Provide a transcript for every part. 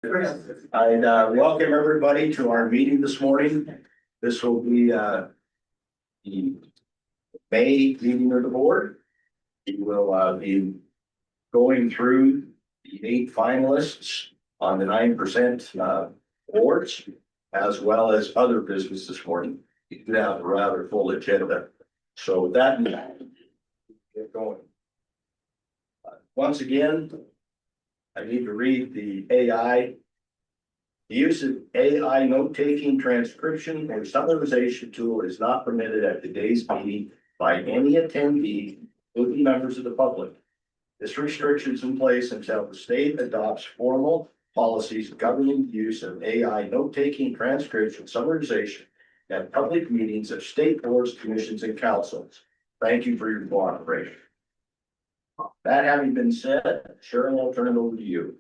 I'd welcome everybody to our meeting this morning. This will be the May meeting of the board. We will be going through the 8 finalists on the 9% awards, as well as other business this morning. We do have a rather full agenda. So with that, get going. Once again, I need to read the AI. The use of AI note-taking, transcription, or summarization tool is not permitted at today's meeting by any attendee, including members of the public. This restriction is in place until the state adopts formal policies governing the use of AI note-taking, transcription, summarization at public meetings of state boards, commissions, and councils. Thank you for your cooperation. That having been said, Sharon, I'll turn it over to you.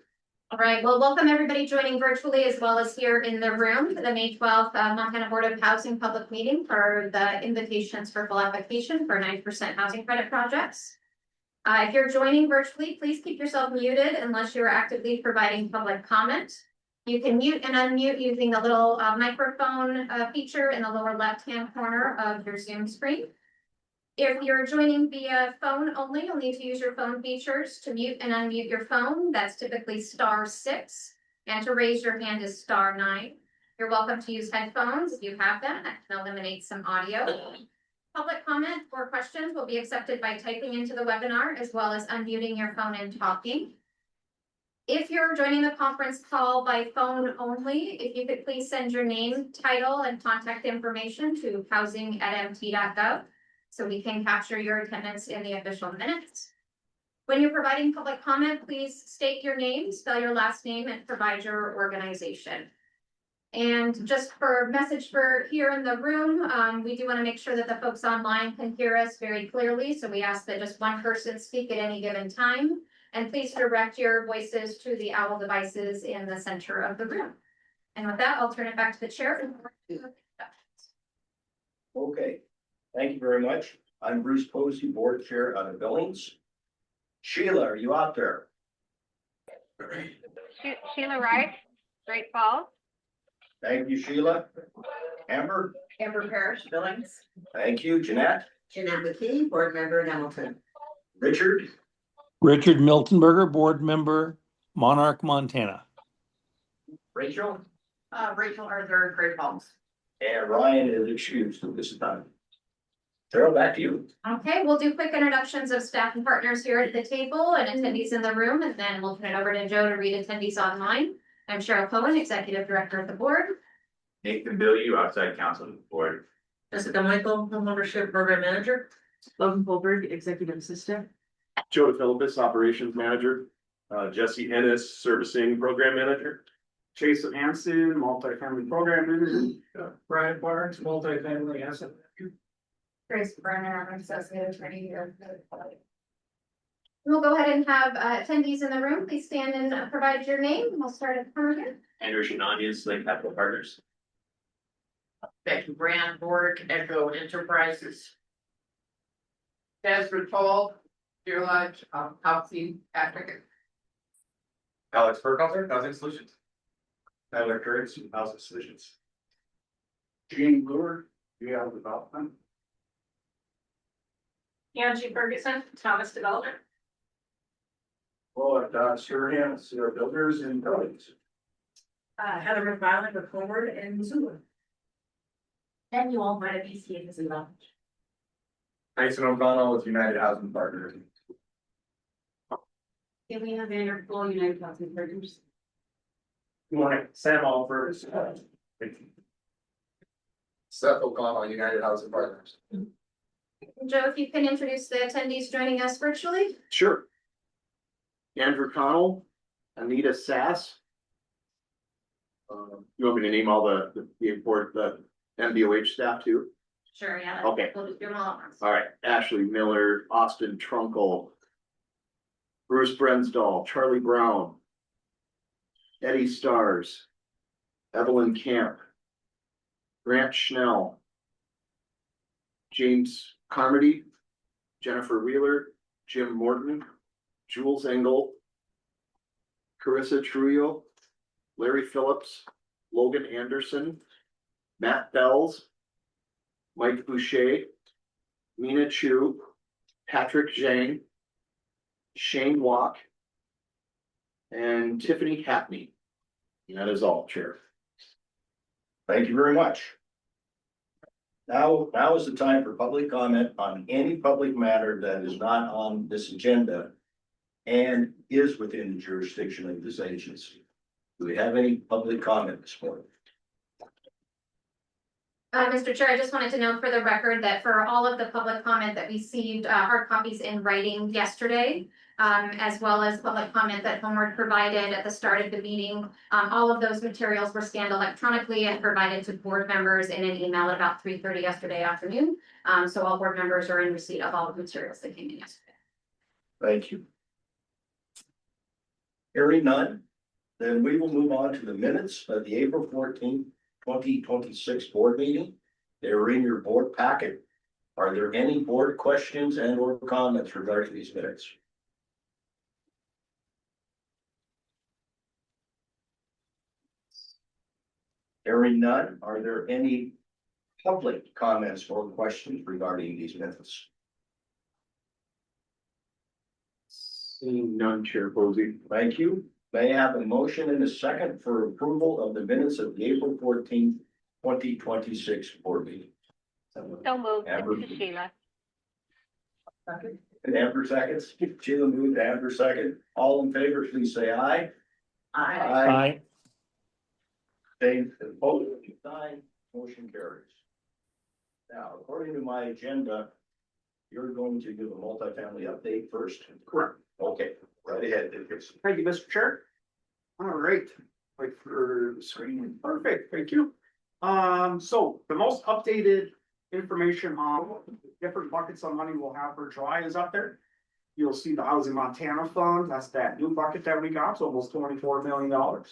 All right, well, welcome everybody joining virtually as well as here in the room to the May 12th Montana Board of Housing public meeting for the invitations for full application for 9% housing credit projects. If you're joining virtually, please keep yourself muted unless you're actively providing public comment. You can mute and unmute using the little microphone feature in the lower left-hand corner of your Zoom screen. If you're joining via phone only, you'll need to use your phone features to mute and unmute your phone. That's typically *6, and to raise your hand is *9. You're welcome to use headphones if you have them. That can eliminate some audio. Public comment or questions will be accepted by typing into the webinar as well as unmuting your phone and talking. If you're joining the conference call by phone only, if you could please send your name, title, and contact information to housing@mt.gov. so we can capture your attendance in the official minutes. When you're providing public comment, please state your name, spell your last name, and provide your organization. And just for message for here in the room, we do want to make sure that the folks online can hear us very clearly. So we ask that just one person speak at any given time. And please direct your voices to the OWL devices in the center of the room. And with that, I'll turn it back to the chair. Okay. Thank you very much. I'm Bruce Posey, board chair out of Billings. Sheila, are you out there? Sheila Rice, Great Falls. Thank you, Sheila. Amber? Amber Parrish, Billings. Thank you. Jeanette? Jeanette McKee, board member in Hamilton. Richard? Richard Miltenberger, board member, Monarch, Montana. Rachel? Rachel Arthur, Great Falls. And Ryan is excused at this time. Carol, back to you. Okay, we'll do quick introductions of staff and partners here at the table and attendees in the room, and then we'll turn it over to Joe to read attendees online. I'm Cheryl Cohen, Executive Director of the board. Nathan Bilyeu, outside counsel of the board. Jessica Michael, home membership program manager. Logan Colberg, executive assistant. Joe Philippus, operations manager. Jesse Ennis, servicing program manager. Chase Hansen, multifamily program manager. Brian Barnes, multifamily asset manager. Grace Brenner, I'm Associate Attorney here. We'll go ahead and have attendees in the room. Please stand and provide your name. We'll start at the front here. Andrew Shananian, Slate Capital Partners. Becky Brand, board, Echo Enterprises. Desiree Toll, Deer Lodge, housing advocate. Alex Burkhalter, Housing Solutions. Tyler Kurtz, Housing Solutions. Gene Brewer, UL Development. Angie Ferguson, Thomas Development. Well, Surahan, Sierra Builders and Buildings. Heather McFarland with Forward in Missoula. And you all might have BC in Missoula. Tyson O'Connell with United Housing Partners. Ilya Vanderpool, United Housing Partners. Good morning, Sam Alford. Seth O'Connell, United Housing Partners. Joe, if you can introduce the attendees joining us virtually. Sure. Andrew Connell, Anita Sass. You want me to name all the MBOH staff too? Sure, yeah. Okay. We'll just do them all at once. All right, Ashley Miller, Austin Trunkle, Bruce Brensdahl, Charlie Brown, Eddie Stars, Evelyn Camp, Grant Schnell, James Carmody, Jennifer Wheeler, Jim Morton, Jules Engel, Carissa Trujillo, Larry Phillips, Logan Anderson, Matt Bells, Mike Boucher, Mina Chu, Patrick Zhang, Shane Walk, and Tiffany Hackney. And that is all, Chair. Thank you very much. Now is the time for public comment on any public matter that is not on this agenda and is within the jurisdiction of this agency. Do we have any public comment this morning? Mr. Chair, I just wanted to note for the record that for all of the public comment that we received, hard copies in writing yesterday, as well as public comment that Homeward provided at the start of the meeting, all of those materials were scanned electronically and provided to board members in an email at about 3:30 yesterday afternoon. So all board members are in receipt of all the materials that came in yesterday. Thank you. Hearing none, then we will move on to the minutes of the April 14th, 2026 board meeting. They were in your board packet. Are there any board questions and or comments regarding these minutes? Hearing none, are there any public comments or questions regarding these minutes? Seeing none, Chair Posey. Thank you. May I have a motion and a second for approval of the minutes of the April 14th, 2026 board meeting? So moved. Amber. This is Sheila. And Amber seconds. Sheila moved, Amber second. All in favor, please say aye. Aye. They opposed, sign, motion carries. Now, according to my agenda, you're going to give a multifamily update first. Correct. Okay, right ahead. Thank you, Mr. Chair. All right, wait for the screen. Perfect, thank you. So the most updated information on different buckets of money we'll have for July is up there. You'll see the Housing Montana Fund, that's that new bucket that we got, so almost $24 million.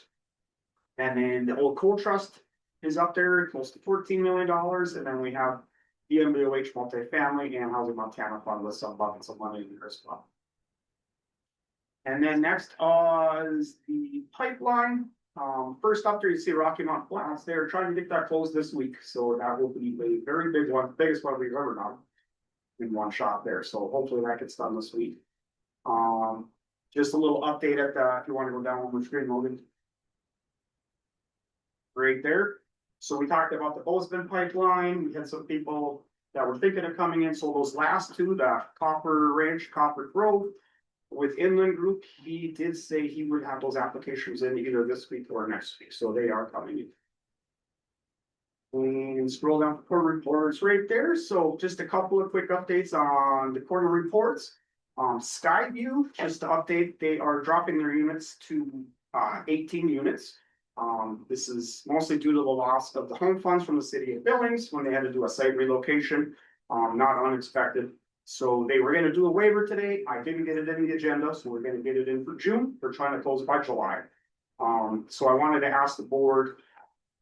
And then the Old Coal Trust is up there, close to $14 million, and then we have the MBOH multifamily and Housing Montana Fund with some buckets of money in there as well. And then next is the pipeline. First up there, you see Rocky Mountain Flats. They're trying to get that closed this week, so that will be a very big one, biggest one we've ever done in one shot there. So hopefully that gets done this week. Just a little update at the, if you want to go down one more screen, Logan. Right there. So we talked about the Bozeman pipeline. We had some people that were thinking of coming in. So those last two, the Copper Ranch, Copper Grove, with Inland Group, he did say he would have those applications in either this week or next week. So they are coming in. And scroll down for quarter reports right there. So just a couple of quick updates on the quarter reports. Skyview, just to update, they are dropping their units to 18 units. This is mostly due to the loss of the home funds from the city of Billings when they had to do a site relocation, not unexpected. So they were gonna do a waiver today. I didn't get it in the agenda, so we're gonna get it in for June. We're trying to close by July. So I wanted to ask the board,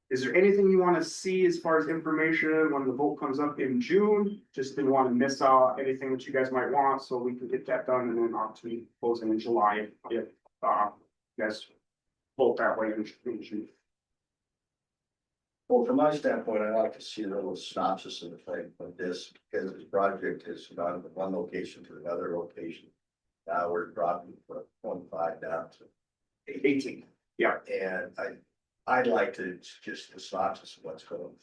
is there anything you want to see as far as information when the vote comes up in June? Just didn't want to miss out anything that you guys might want, so we can get that done and then obviously closing in July if you guys vote that way in June. Well, from my standpoint, I like to see a little synopsis of the thing like this, because this project has gone from one location to another location. Now we're dropping from 25 down to 18. Yeah. And I'd like to just the synopsis of what's going on.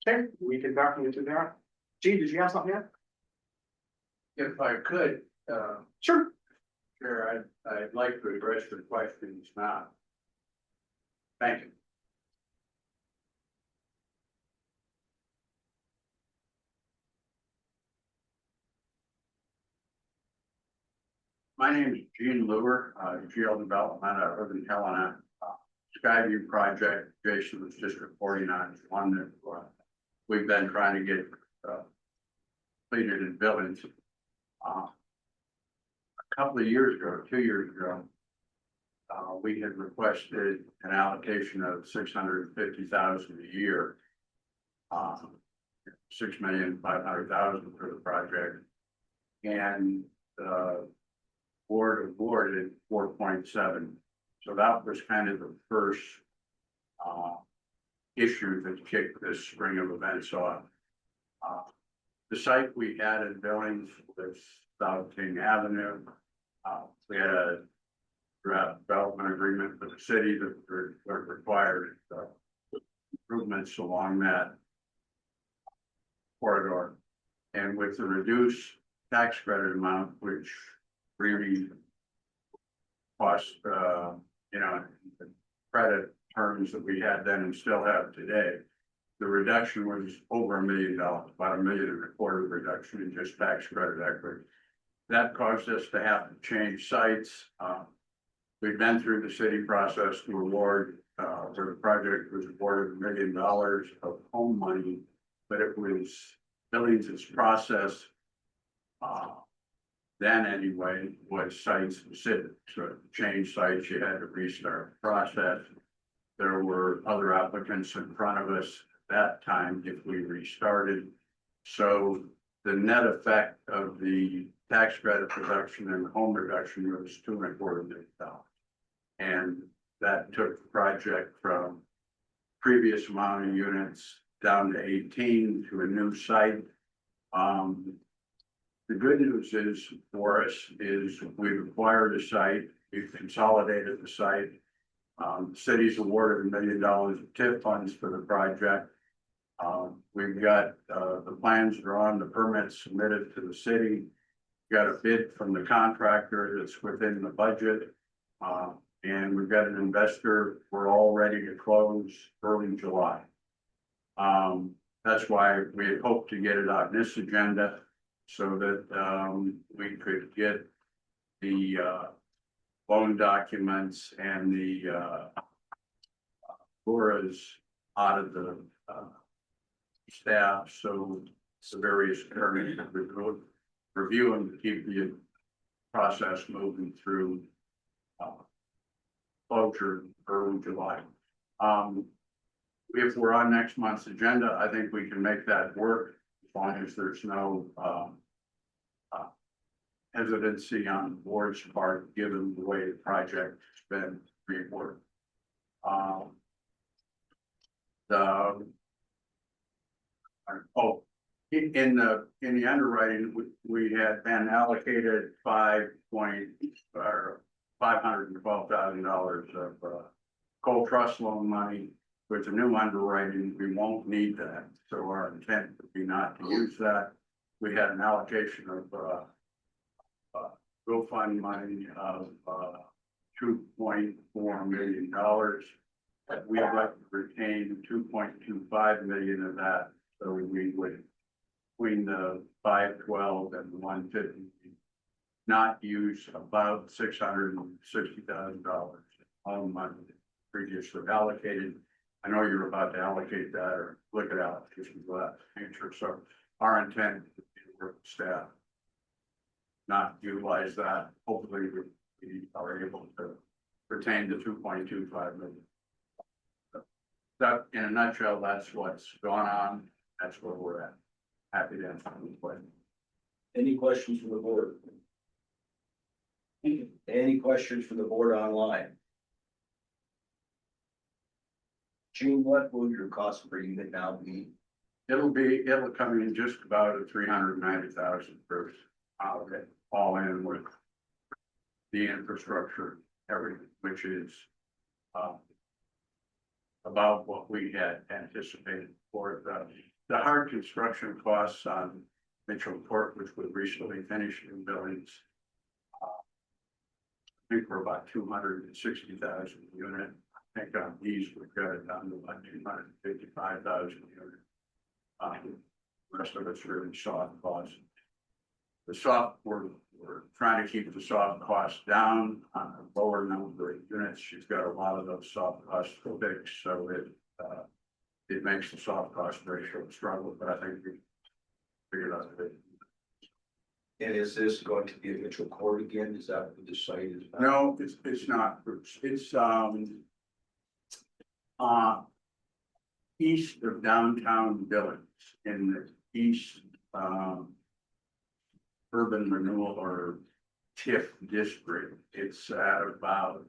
Okay, we can definitely do that. Gene, did you have something yet? If I could, Sure. Chair, I'd like to address your questions now. Thank you. My name is Gene Luer, GL Development. I live in Helena. Skyview project, Jason was just reporting on, is one that we've been trying to get completed in Billings. A couple of years ago, 2 years ago, we had requested an allocation of $650,000 a year. $6,500,000 for the project. And board awarded 4.7. So that was kind of the first issue that kicked this string of events off. The site we had in Billings was South King Avenue. We had a draft development agreement with the city that required improvements along that corridor. And with the reduced tax credit amount, which really cost, the credit terms that we had then and still have today, the reduction was over $1 million, about $1.25 million reduction in just tax credit equity. That caused us to have to change sites. We've been through the city process to award, where the project was awarded $1 million of home money, but it was Billings' process, then anyway, was site specific. So to change sites, you had to restart the process. There were other applicants in front of us at that time if we restarted. So the net effect of the tax credit reduction and the home reduction was $2.25 million. And that took the project from previous amount of units down to 18 to a new site. The good news is for us is we've acquired a site, we've consolidated the site. The city's awarded $1 million of TIF funds for the project. We've got the plans drawn, the permits submitted to the city. Got a bid from the contractor that's within the budget. And we've got an investor, we're all ready to close early July. That's why we had hoped to get it on this agenda so that we could get the loan documents and the FORAs out of the staff, so the various attorneys could review and keep the process moving through closure early July. If we're on next month's agenda, I think we can make that work as long as there's no hesitancy on the board's part, given the way the project has been reworked. In the underwriting, we had been allocated $512,000 of coal trust loan money. With the new underwriting, we won't need that. So our intent would be not to use that. We had an allocation of GoFund money of $2.4 million. We'd like to retain $2.25 million of that. So we would, between the 512 and the 150, not use about $660,000 on money previously allocated. I know you're about to allocate that or look at allocations for that future. So our intent is to work with staff, not utilize that. Hopefully we are able to retain the 2.25 million. That, in a nutshell, that's what's gone on. That's where we're at. Happy to answer any questions. Any questions from the board? Any questions from the board online? Gene, what will your cost per unit now be? It'll come in just about a 390,000 first. Okay, all in with the infrastructure, everything, which is about what we had anticipated for the hard construction costs on Mitchell Court, which was recently finished in Billings. I think we're about 260,000 unit. I think on these we've got it down to about 255,000 unit. The rest of it's really soft costs. The soft, we're trying to keep the soft costs down on a lower number of units. She's got a lot of those soft costs fixed, so it makes the soft cost ratio struggle, but I think we figured out that. And is this going to be a Mitchell Court again? Is that what the site is? No, it's not, Bruce. It's east of downtown Billings in the east urban renewal or TIF district. It's at about.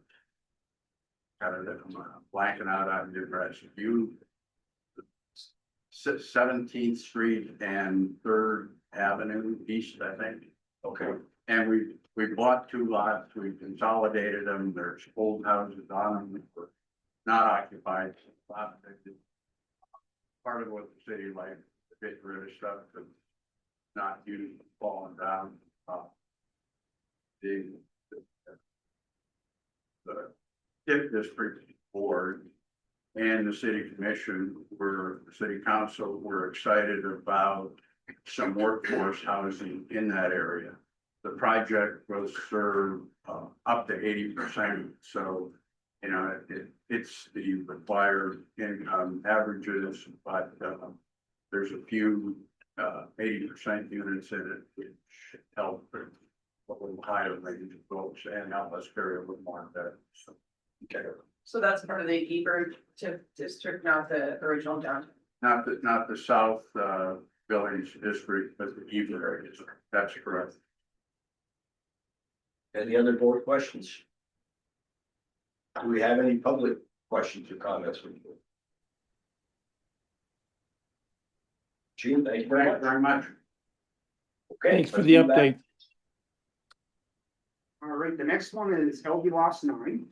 I'm blanking out on the address. 17th Street and 3rd Avenue East, I think. Okay, And we bought 2 lots, we consolidated them, there's old houses on them, that were not occupied. Part of what the city like, to get rid of stuff that's not used, falling down. The TIF district board and the city commission the city council were excited about some workforce housing in that area. The project will serve up to 80%, so you know it's the required income averages, but there's a few 80% units in it, which help a little higher range of folks and help us carry a little more of that. So, okay. So that's part of the Hebron TIF district, not the original downtown. Not the South Village district, but the Hebron area. That's correct. any other board questions? Do we have any public questions or comments? Gene, thank you very Thank you much. very much. Okay, Thanks for let's the move back. update. All right, the next one is LB Lots 9.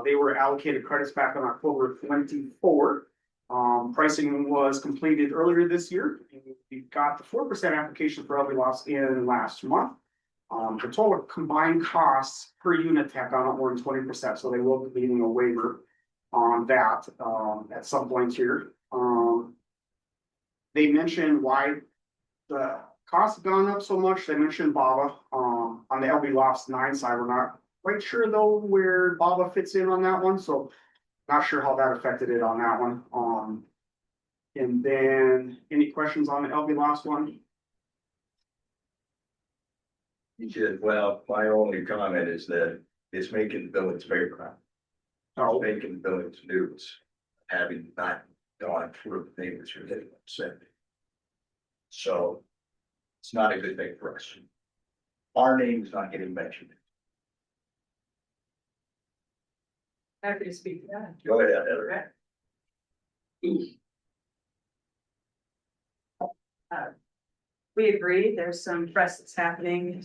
They were allocated credits back on October 24. Pricing was completed earlier this year. We got the 4% application for LB Lots in last month. The total combined costs per unit have gone up more than 20%, so they will be needing a waiver on that at some point here. They mentioned why the costs have gone up so much. They mentioned BABA on the LB Lots 9 side. We're not quite sure though where BABA fits in on that one, so not sure how that affected it on that one. And then any questions on the LB Lots one? You did, well, my only comment is that it's making the village bigger. Oh, It's making the village news, having not gone through the neighbors who did it. So it's not a good thing for us. Our name's not getting mentioned. Happy to speak to that. Go ahead, Heather. We agree, there's some press that's happening.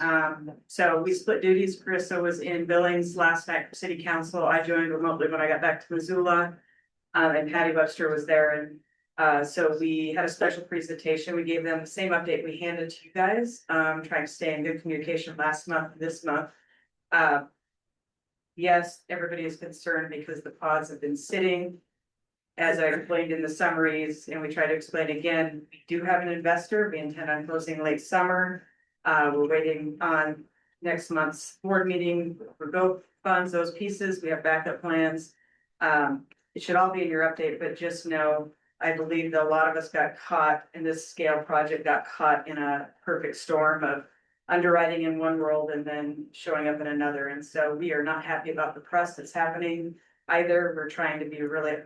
So we split duties. Carissa was in Billings last night for city council. I joined remotely when I got back to Missoula. And Patty Webster was there, and so we had a special presentation. We gave them the same update we handed to you guys, trying to stay in good communication last month, this month. Yes, everybody is concerned because the pods have been sitting. As I explained in the summaries, and we try to explain again, we do have an investor. We intend on closing late summer. We're waiting on next month's board meeting for both funds, those pieces. We have backup plans. It should all be in your update, but just know, I believe that a lot of us got caught in this scale project, got caught in a perfect storm of underwriting in one world and then showing up in another. And so we are not happy about the press that's happening either. We're trying to be really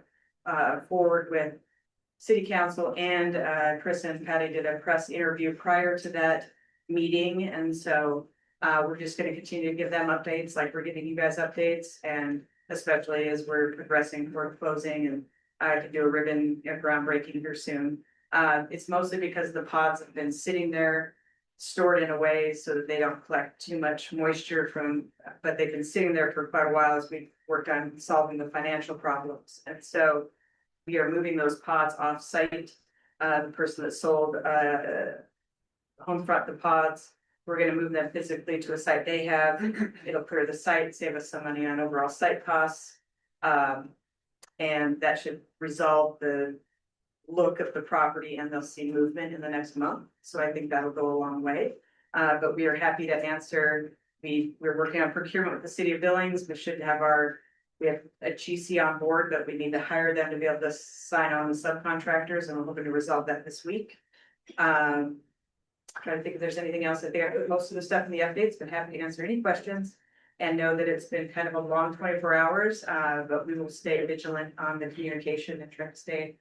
forward with city council, and Chris and Patty did a press interview prior to that meeting. And so we're just going to continue to give them updates like we're giving you guys updates, and especially as we're progressing toward closing, and I could do a ribbon groundbreaking here soon. It's mostly because the pods have been sitting there stored in a way so that they don't collect too much moisture but they've been sitting there for quite a while as we've worked on solving the financial problems. And so we are moving those pods off site. The person that sold Homefront the pods, we're gonna move them physically to a site they have. It'll clear the site, save us some money on overall site costs. And that should resolve the look of the property, and they'll see movement in the next month. So I think that'll go a long way. But we are happy to answer. We're working on procurement with the city of Billings. We have a GC on board, but we need to hire them to be able to sign on the subcontractors, and we're hoping to resolve that this week. Trying to think if there's anything else. I think I put most of the stuff in the updates, but happy to answer any questions. And know that it's been kind of a long 24 hours, but we will stay vigilant on the communication and try to stay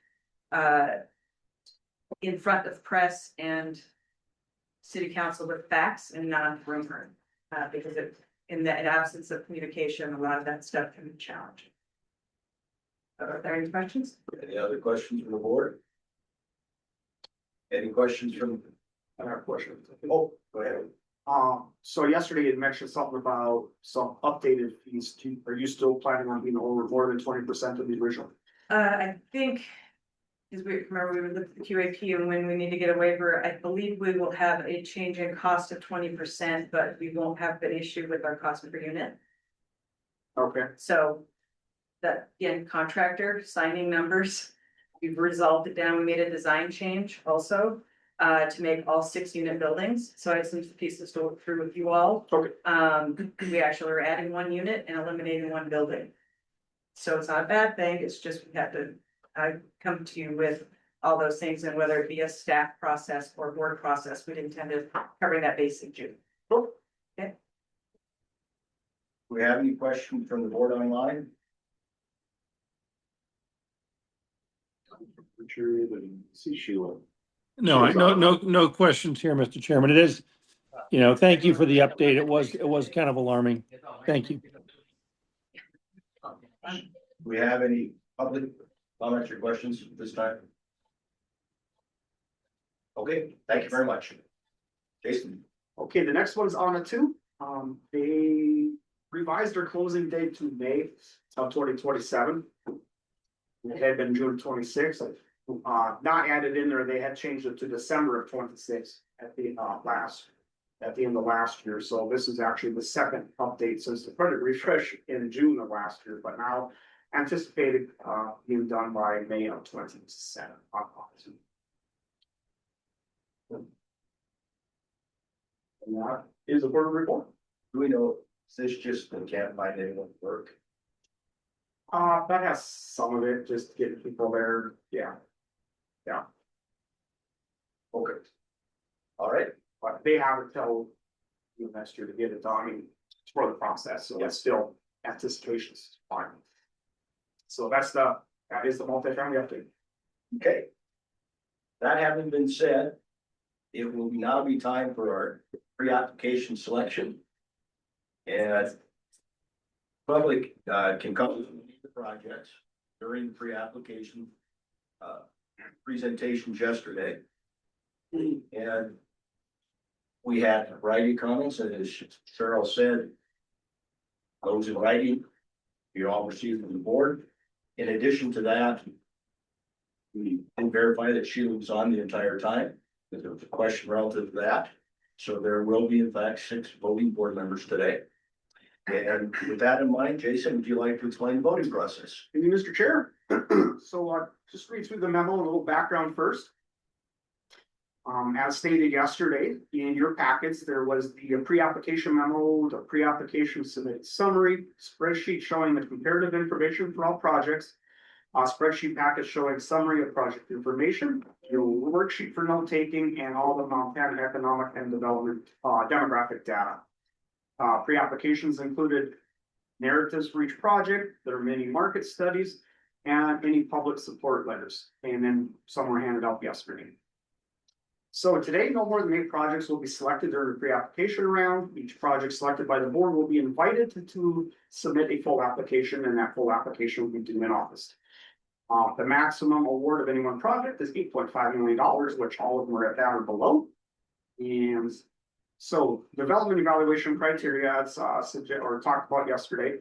in front of press and city council with facts and not rumor. because in the absence of communication, a lot of that stuff can be challenging. Are there any questions? Any other questions from the board? Any questions from, I have a question. oh, go ahead. So yesterday you mentioned something about some updated fees. Are you still planning on being over more than 20% of the original? I think, because we remember we would look at the QAP and when we need to get a waiver, I believe we will have a change in cost of 20%, but we won't have an issue with our cost per unit. Okay, So that, again, contractor signing numbers, we've resolved it down. We made a design change also to make all 6-unit buildings. So I have some pieces to work through with you all. okay. We actually are adding 1 unit and eliminating 1 building. So it's not a bad thing. It's just we have to come to you with all those things, and whether it be a staff process or board process, we'd intended covering that base in June. Do we have any questions from the board online? Richard and see Sheila. No questions here, Mr. Chairman. It is, thank you for the update. It was kind of alarming. Thank you. Do we have any public comments or questions this time? Okay, thank you very much. Jason? Okay, the next one's on it too. They revised their closing date to May of 2027. It had been June 26th. Not added in there, they had changed it to December of 26 at the end of last year. So this is actually the second update since the credit refresh in June of last year, but now anticipated being done by May of 27. And that is a board report. Do we know, is this just they can't find anyone to work? That has some of it, just getting people there, yeah. Okay. All right, But they have until the next year to get it done, I mean, it's for the process, so it's still anticipations fine. So that is the multifamily update. okay. That having been said, it will now be time for our pre-application selection. And public can come to the projects during the pre-application presentations yesterday. And we had writing comments, and as Cheryl said, those in writing, you all received from the board. In addition to that, we can verify that Sheila was on the entire time, because there was a question relative to that. So there will be in fact 6 voting board members today. And with that in mind, Jason, would you like to explain the voting process? Thank you, Mr. Chair. So just read through the memo, a little background first. As stated yesterday, in your packets, there was the pre-application memo, the pre-application submitted summary, spreadsheet showing the comparative information for all projects, spreadsheet packet showing summary of project information, your worksheet for note taking, and all the Montana economic and development demographic data. Pre-applications included narratives for each project, there are many market studies, and any public support letters, and then some were handed out yesterday. So today, no more than 8 projects will be selected during the pre-application round. Each project selected by the board will be invited to submit a full application, and that full application will be due in August. The maximum award of any one project is $8.5 million, which all of them are at that or below. And so development evaluation criteria, it's talked about yesterday.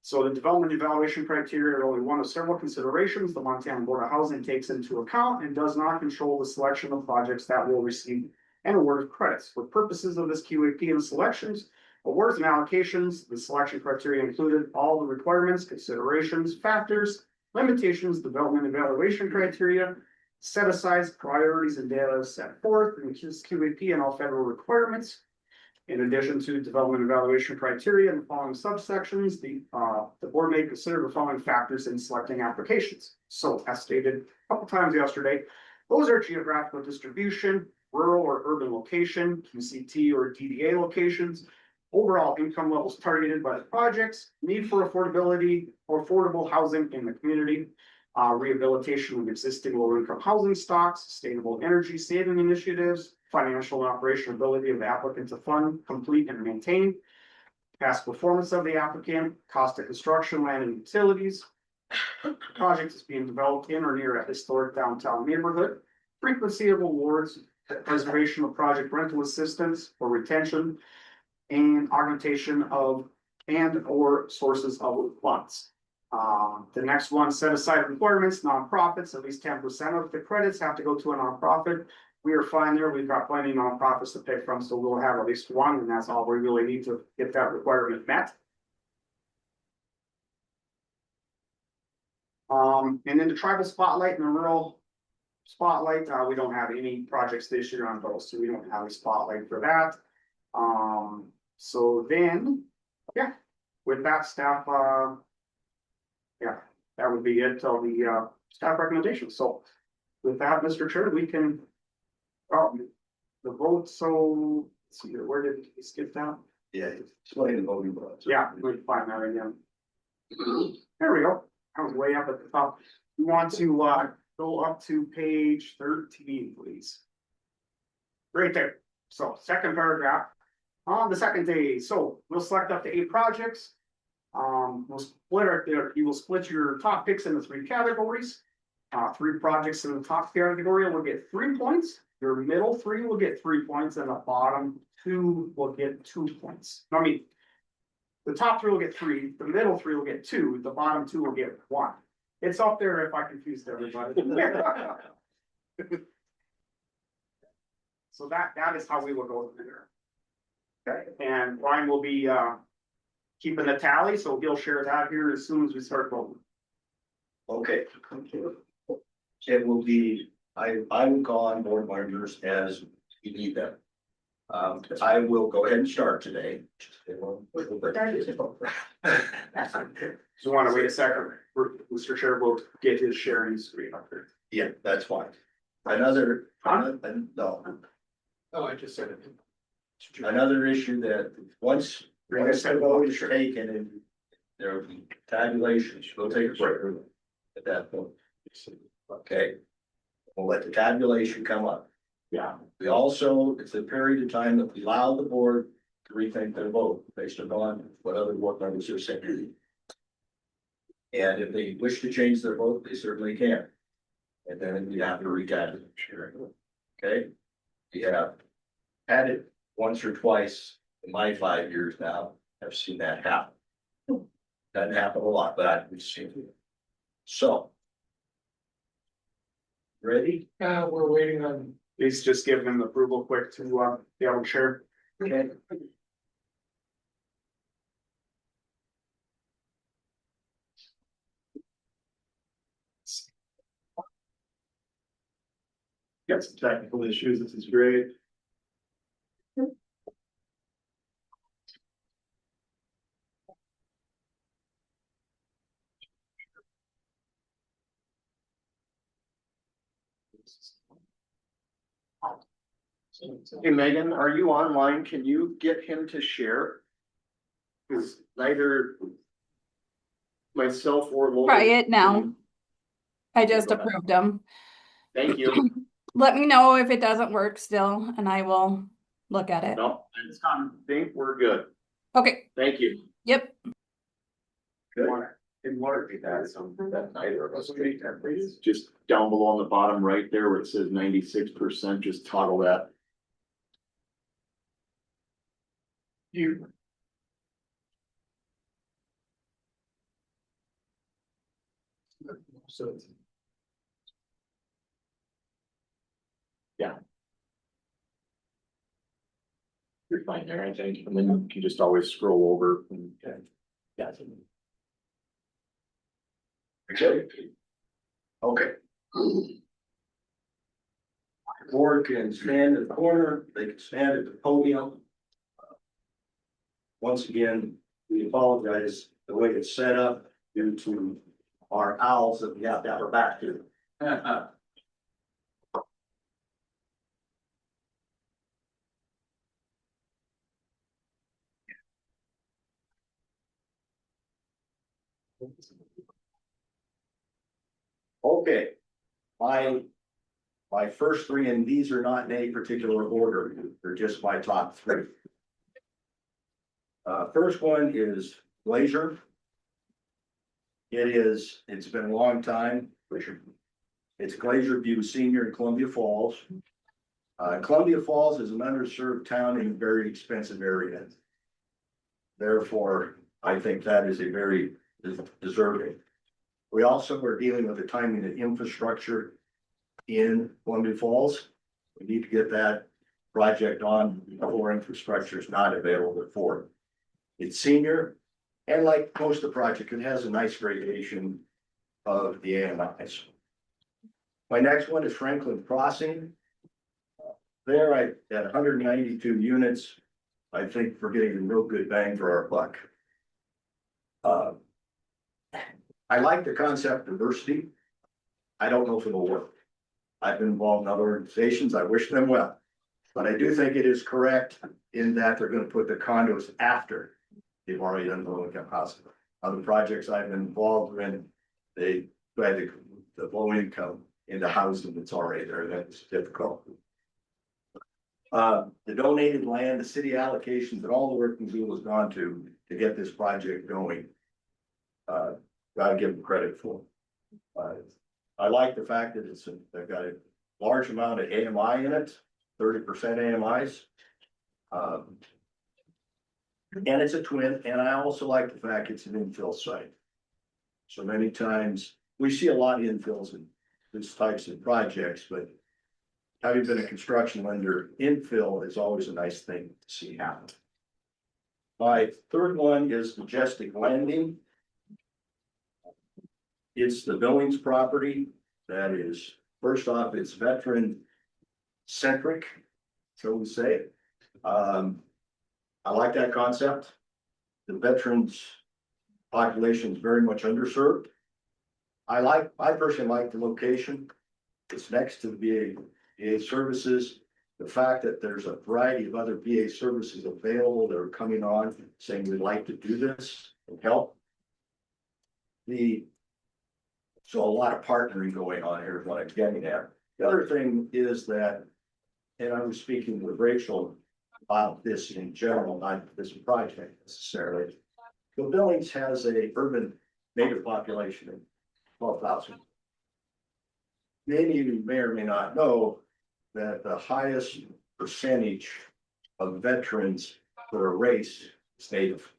So the development evaluation criteria are only one of several considerations the Montana Board of Housing takes into account and does not control the selection of projects that will receive an award of credits. For purposes of this QAP and selections, awards and allocations, the selection criteria included all the requirements, considerations, factors, limitations, development evaluation criteria, set asides, priorities, and data set forth in this QAP and all federal requirements. In addition to development evaluation criteria and the following subsections, the board may consider the following factors in selecting applications. So as stated a couple times yesterday, those are geographical distribution, rural or urban location, QCT or DDA locations, overall income levels targeted by the projects, need for affordability or affordable housing in the community, rehabilitation of existing lower income housing stocks, sustainable energy saving initiatives, financial and operational ability of the applicant to fund, complete, and maintain. Past performance of the applicant, cost of construction, land and utilities. Project is being developed in or near a historic downtown neighborhood. Frequency of awards, preservation of project rental assistance or retention. And augmentation of and or sources of funds. The next one, set aside requirements, nonprofits, at least 10% of the credits have to go to a nonprofit. We are fine there. We've got plenty of nonprofits to pick from, so we'll have at least one, and that's all we really need to get that requirement met. And then the tribal spotlight and the rural spotlight, we don't have any projects this year on those, so we don't have a spotlight for that. So then, yeah, with that staff, yeah, that would be it till the staff recommendations. So with that, Mr. Chair, we can, the vote, so, let's see here, where did we skip that? Yeah, explain the voting process. Yeah, we can find that again. There we go. I was way up at the top. We want to go up to page 13, please. Right there. So second paragraph. On the second day, so we'll select up to 8 projects. We'll split our, you will split your top picks into 3 categories. 3 projects in the top category will get 3 points. Your middle 3 will get 3 points, and the bottom 2 will get 2 points. I mean, the top 3 will get 3, the middle 3 will get 2, the bottom 2 will get 1. It's up there if I confused everybody. So that is how we will go through there. Okay, and Brian will be keeping the tally, so he'll share that here as soon as we start voting. Okay. It will be, I will call on board members as you need them. I will go ahead and start today. So want to wait a second, Mr. Chair will get his sharing screen up here. Yeah, that's fine. Another, no, Oh, I just said it. another issue that once the vote is taken and there will be tabulations, we'll take a break at that point. Okay. We'll let the tabulation come up. Yeah. We also, it's a period of time that we allow the board to rethink their vote based upon what other board members are saying. And if they wish to change their vote, they certainly can. And then we have to retabulate. Okay? We have had it once or twice in my 5 years now. I've seen that happen. Doesn't happen a lot, but we've seen it. So. Ready? We're waiting on. Please just give him approval quick to be able to share. Okay. Got some technical issues. This is great. Hey Megan, are you online? Can you get him to share? Cause neither myself or Lori. Try it now. I just approved them. Thank you. Let me know if it doesn't work still and I will look at it. No, it's I think we're good. Okay, Thank you. yep. Good. In water, that neither of us take that, please. Just down below on the bottom right there where it says 96%, just toggle that. You. So. You're fine there, I think, and then you can just always scroll over and. Yeah. Okay. Board can stand in the corner, they can stand at the podium. Once again, we apologize the way it's set up due to our owls that we have to have our back to. Okay, my My first three, and these are not in any particular order, they're just my top three. First one is Glacier. It's been a long time. It's Glacier View Senior in Columbia Falls. Columbia Falls is an underserved town in a very expensive area. Therefore, I think that is a very deserving. We also are dealing with the timing of infrastructure in Columbia Falls. We need to get that project on before infrastructure is not available for it. It's senior, and like most of the project, it has a nice gradation of the AMIs. My next one is Franklin Crossing. There I at 192 units. I think we're getting a real good bang for our buck. I like the concept of diversity. I don't know if it'll work. I've been involved in other organizations. I wish them well. But I do think it is correct in that they're gonna put the condos after they've already done the low income housing. Other projects I've been involved in, they try the low income into housing that's already there. That's difficult. The donated land, the city allocations, and all the work Missoula has gone to get this project going. Gotta give them credit for. I like the fact that they've got a large amount of AMI in it, 30% AMIs. And it's a twin, and I also like the fact it's an infill site. So many times, we see a lot of infills in these types of projects, but having been a construction lender, infill is always a nice thing to see happen. My third one is Majestic Landing. It's the Billings property that is, first off, it's veteran centric, shall we say. I like that concept. The veterans population is very much underserved. I personally like the location. It's next to the VA services. The fact that there's a variety of other VA services available that are coming on saying we'd like to do this and help. So a lot of partnering going on here is what I'm getting at. The other thing is that, and I was speaking with Rachel about this in general, not this project necessarily. The Billings has a urban native population of 12,000. Many of you may or may not know that the highest percentage of veterans for a race is native.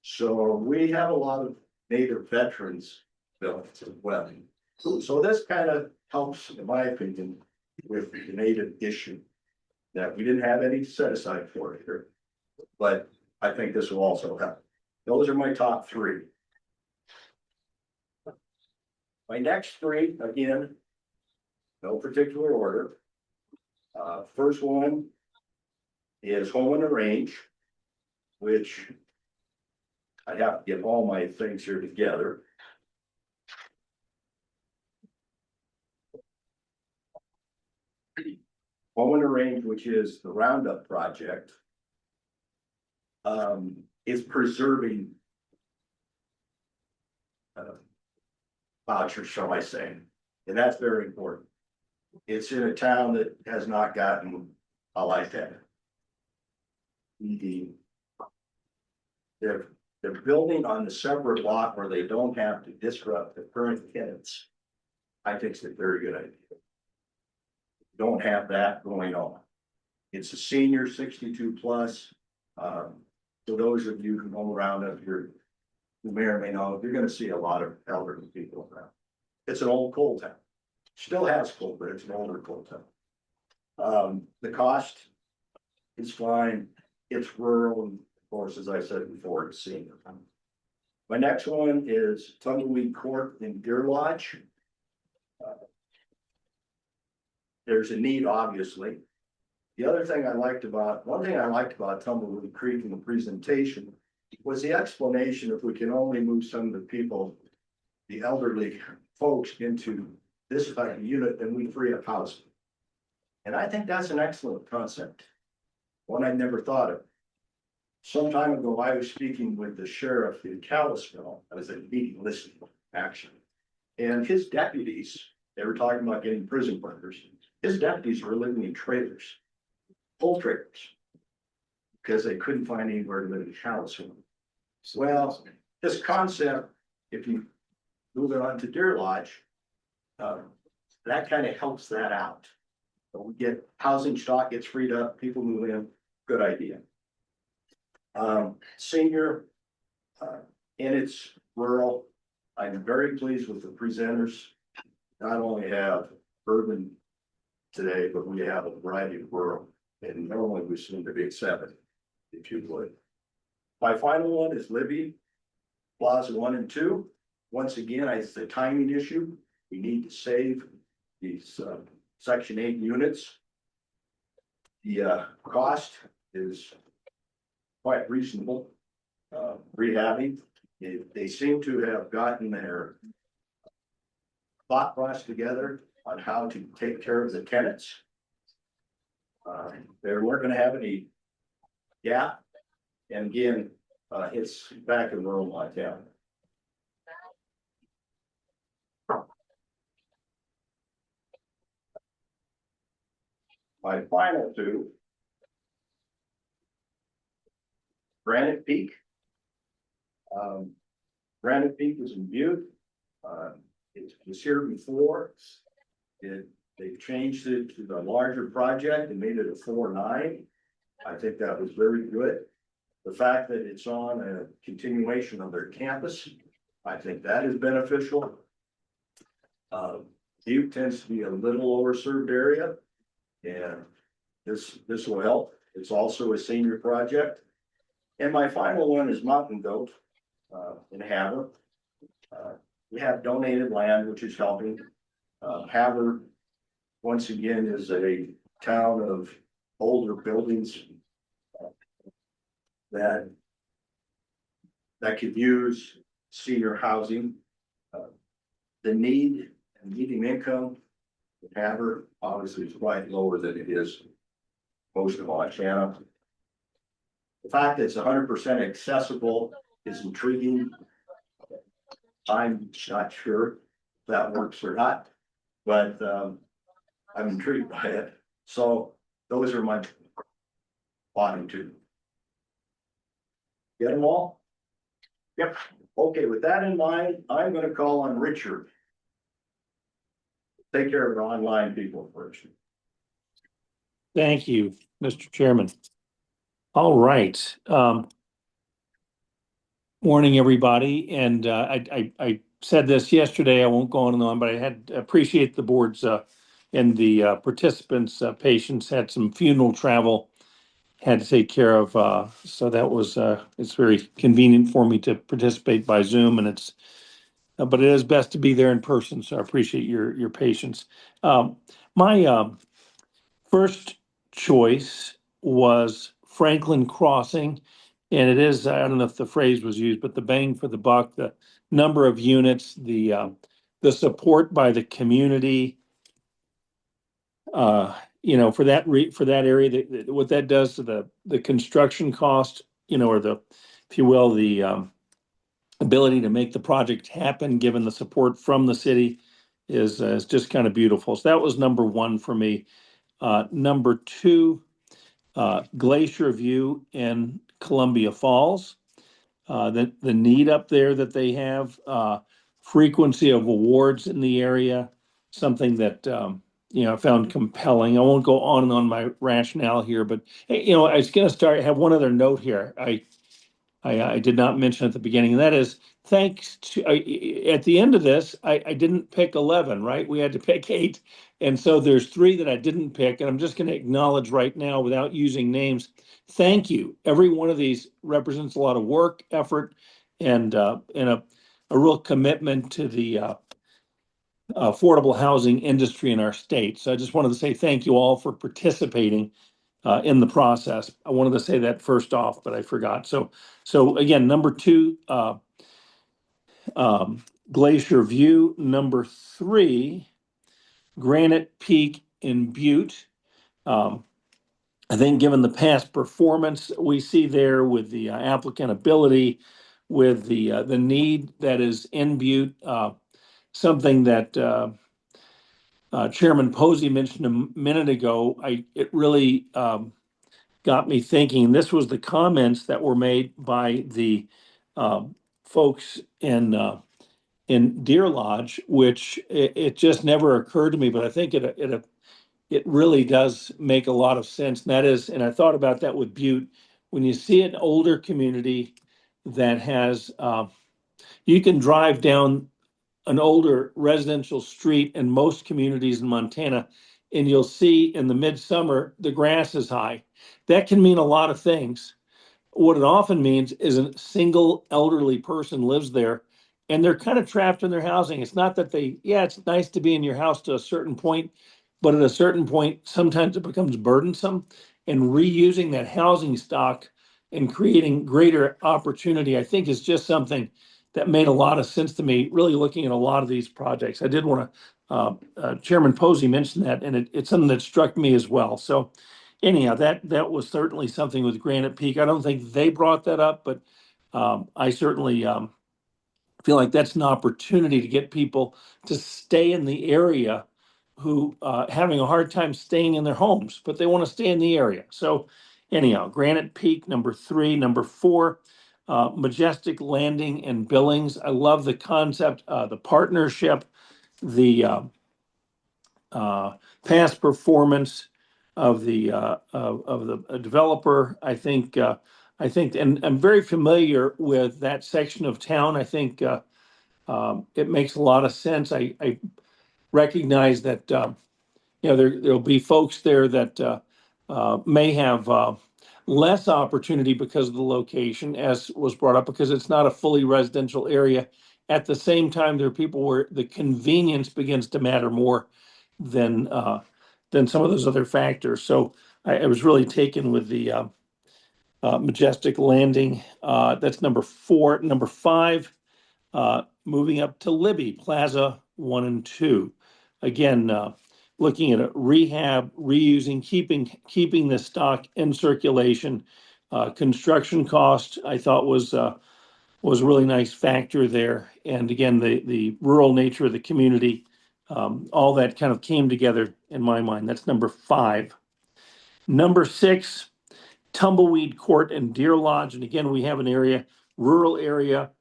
So we have a lot of native veterans built as well. So this kind of helps, in my opinion, with the native issue that we didn't have any set aside for it here. But I think this will also help. Those are my top three. My next three, again, no particular order. First one is Home on the Range, which I have to get all my things here together. Home on the Range, which is the Roundup project, is preserving vouchers, shall I say, and that's very important. It's in a town that has not gotten a like that. They're building on the separate lot where they don't have to disrupt the current tenants. I think it's a very good idea. Don't have that going on. It's a senior 62 plus. So those of you who know around up here, who may or may know, you're gonna see a lot of elderly people around. It's an old coal town. Still has coal, but it's an older coal town. The cost is fine. It's rural, and of course, as I said before, it's senior. My next one is Tumbleweed Court in Deer Lodge. There's a need, obviously. The other thing I liked about, one thing I liked about Tumbleweed Creek in the presentation was the explanation, if we can only move some of the people, the elderly folks into this type of unit, then we free up housing. And I think that's an excellent concept. One I never thought of. Some time ago, I was speaking with the sheriff in Kalispell. I was at a meeting listening, actually. And his deputies they were talking about getting prison workers. His deputies were living in trailers, full trailers. Because they couldn't find anywhere to live in house. Well, this concept, if you move it on to Deer Lodge, that kind of helps that out. So we get housing stock gets freed up, people move in, good idea. Senior, and it's rural. I'm very pleased with the presenters. Not only have urban today, but we have a variety of rural, and normally we seem to be accepted, if you would. My final one is Libby, Plaza 1 and 2. Once again, it's the timing issue. We need to save these Section 8 units. The cost is quite reasonable. Rehabbing, they seem to have gotten their thought process together on how to take care of the tenants. They weren't going to have any gap, and again, it's back in rural Montana. My final two. Granite Peak. Granite Peak was in Butte. It was here before. They've changed it to the larger project and made it a 4.9. I think that was very good. The fact that it's on a continuation of their campus, I think that is beneficial. Butte tends to be a little overserved area, and this will help. It's also a senior project. And my final one is Mountain Goat in Havre. We have donated land, which is helping. Havre, once again, is a town of older buildings that could use senior housing. The need and median income in Havre obviously is quite lower than it is most of Montana. The fact that it's 100% accessible is intriguing. I'm not sure if that works or not, but I'm intrigued by it. So those are my bottom two. Get them all? Yep. Okay, with that in mind, I'm going to call on Richard. Take care of our online people first. Thank you, Mr. Chairman. All right. Morning, everybody. And I said this yesterday, I won't go on and on, but I had appreciate the board's and the participants' patients had some funeral travel had to take care of. So that was, it's very convenient for me to participate by Zoom, and it's, but it is best to be there in person. So I appreciate your patience. My first choice was Franklin Crossing. And it is, I don't know if the phrase was used, but the bang for the buck, the number of units, the support by the community, for that area, what that does to the construction cost, or if you will, the ability to make the project happen, given the support from the city, is just kind of beautiful. So that was number one for me. Number two, Glacier View in Columbia Falls. The need up there that they have, frequency of awards in the area, something that I found compelling. I won't go on and on my rationale here, but I was going to have one other note here. I did not mention at the beginning, and that is thanks to at the end of this, I didn't pick 11, right? We had to pick 8, and so there's 3 that I didn't pick, and I'm just going to acknowledge right now without using names. Thank you. Every one of these represents a lot of work, effort, and a real commitment to the affordable housing industry in our state. So I just wanted to say thank you all for participating in the process. I wanted to say that first off, but I forgot. So again, number 2, Glacier View. Number 3, Granite Peak in Butte. I think given the past performance we see there with the applicant ability, with the need that is in Butte, something that Chairman Posey mentioned a minute ago, it really got me thinking. This was the comments that were made by the folks in Deer Lodge, which it just never occurred to me, but I think it really does make a lot of sense. And that is, and I thought about that with Butte, when you see an older community that has, you can drive down an older residential street in most communities in Montana, and you'll see in the midsummer, the grass is high. That can mean a lot of things. What it often means is a single elderly person lives there and they're kind of trapped in their housing. It's not that yeah, it's nice to be in your house to a certain point, but at a certain point, sometimes it becomes burdensome. And reusing that housing stock and creating greater opportunity, I think, is just something that made a lot of sense to me, really looking at a lot of these projects. I did want to, Chairman Posey mentioned that, and it's something that struck me as well. So anyhow, that was certainly something with Granite Peak. I don't think they brought that up, but I certainly feel like that's an opportunity to get people to stay in the area who having a hard time staying in their homes, but they want to stay in the area. So anyhow, Granite Peak, number 3, number 4, Majestic Landing and Billings. I love the concept, the partnership, the past performance of the developer. I think, and I'm very familiar with that section of town. I think it makes a lot of sense. I recognize that there'll be folks there that may have less opportunity because of the location, as was brought up, because it's not a fully residential area. At the same time, there are people where the convenience begins to matter more than some of those other factors. So I was really taken with the Majestic Landing. That's number 4. Number 5, moving up to Libby Plaza 1 and 2. Again, looking at a rehab, reusing, keeping the stock in circulation. Construction cost, I thought was a really nice factor there. And again, the rural nature of the community, all that kind of came together in my mind. That's number 5. Number 6, Tumbleweed Court and Deer Lodge. And again, we have an area, rural area.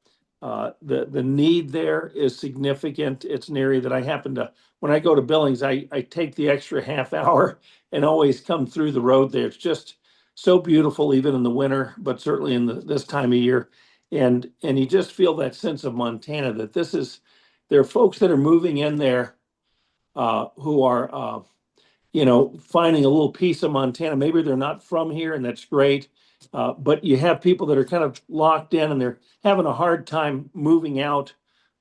The need there is significant. It's an area that I happen to, when I go to Billings, I take the extra half hour and always come through the road there. It's just so beautiful, even in the winter, but certainly in this time of year. And you just feel that sense of Montana, that there are folks that are moving in there who are finding a little piece of Montana. Maybe they're not from here, and that's great. But you have people that are kind of locked in and they're having a hard time moving out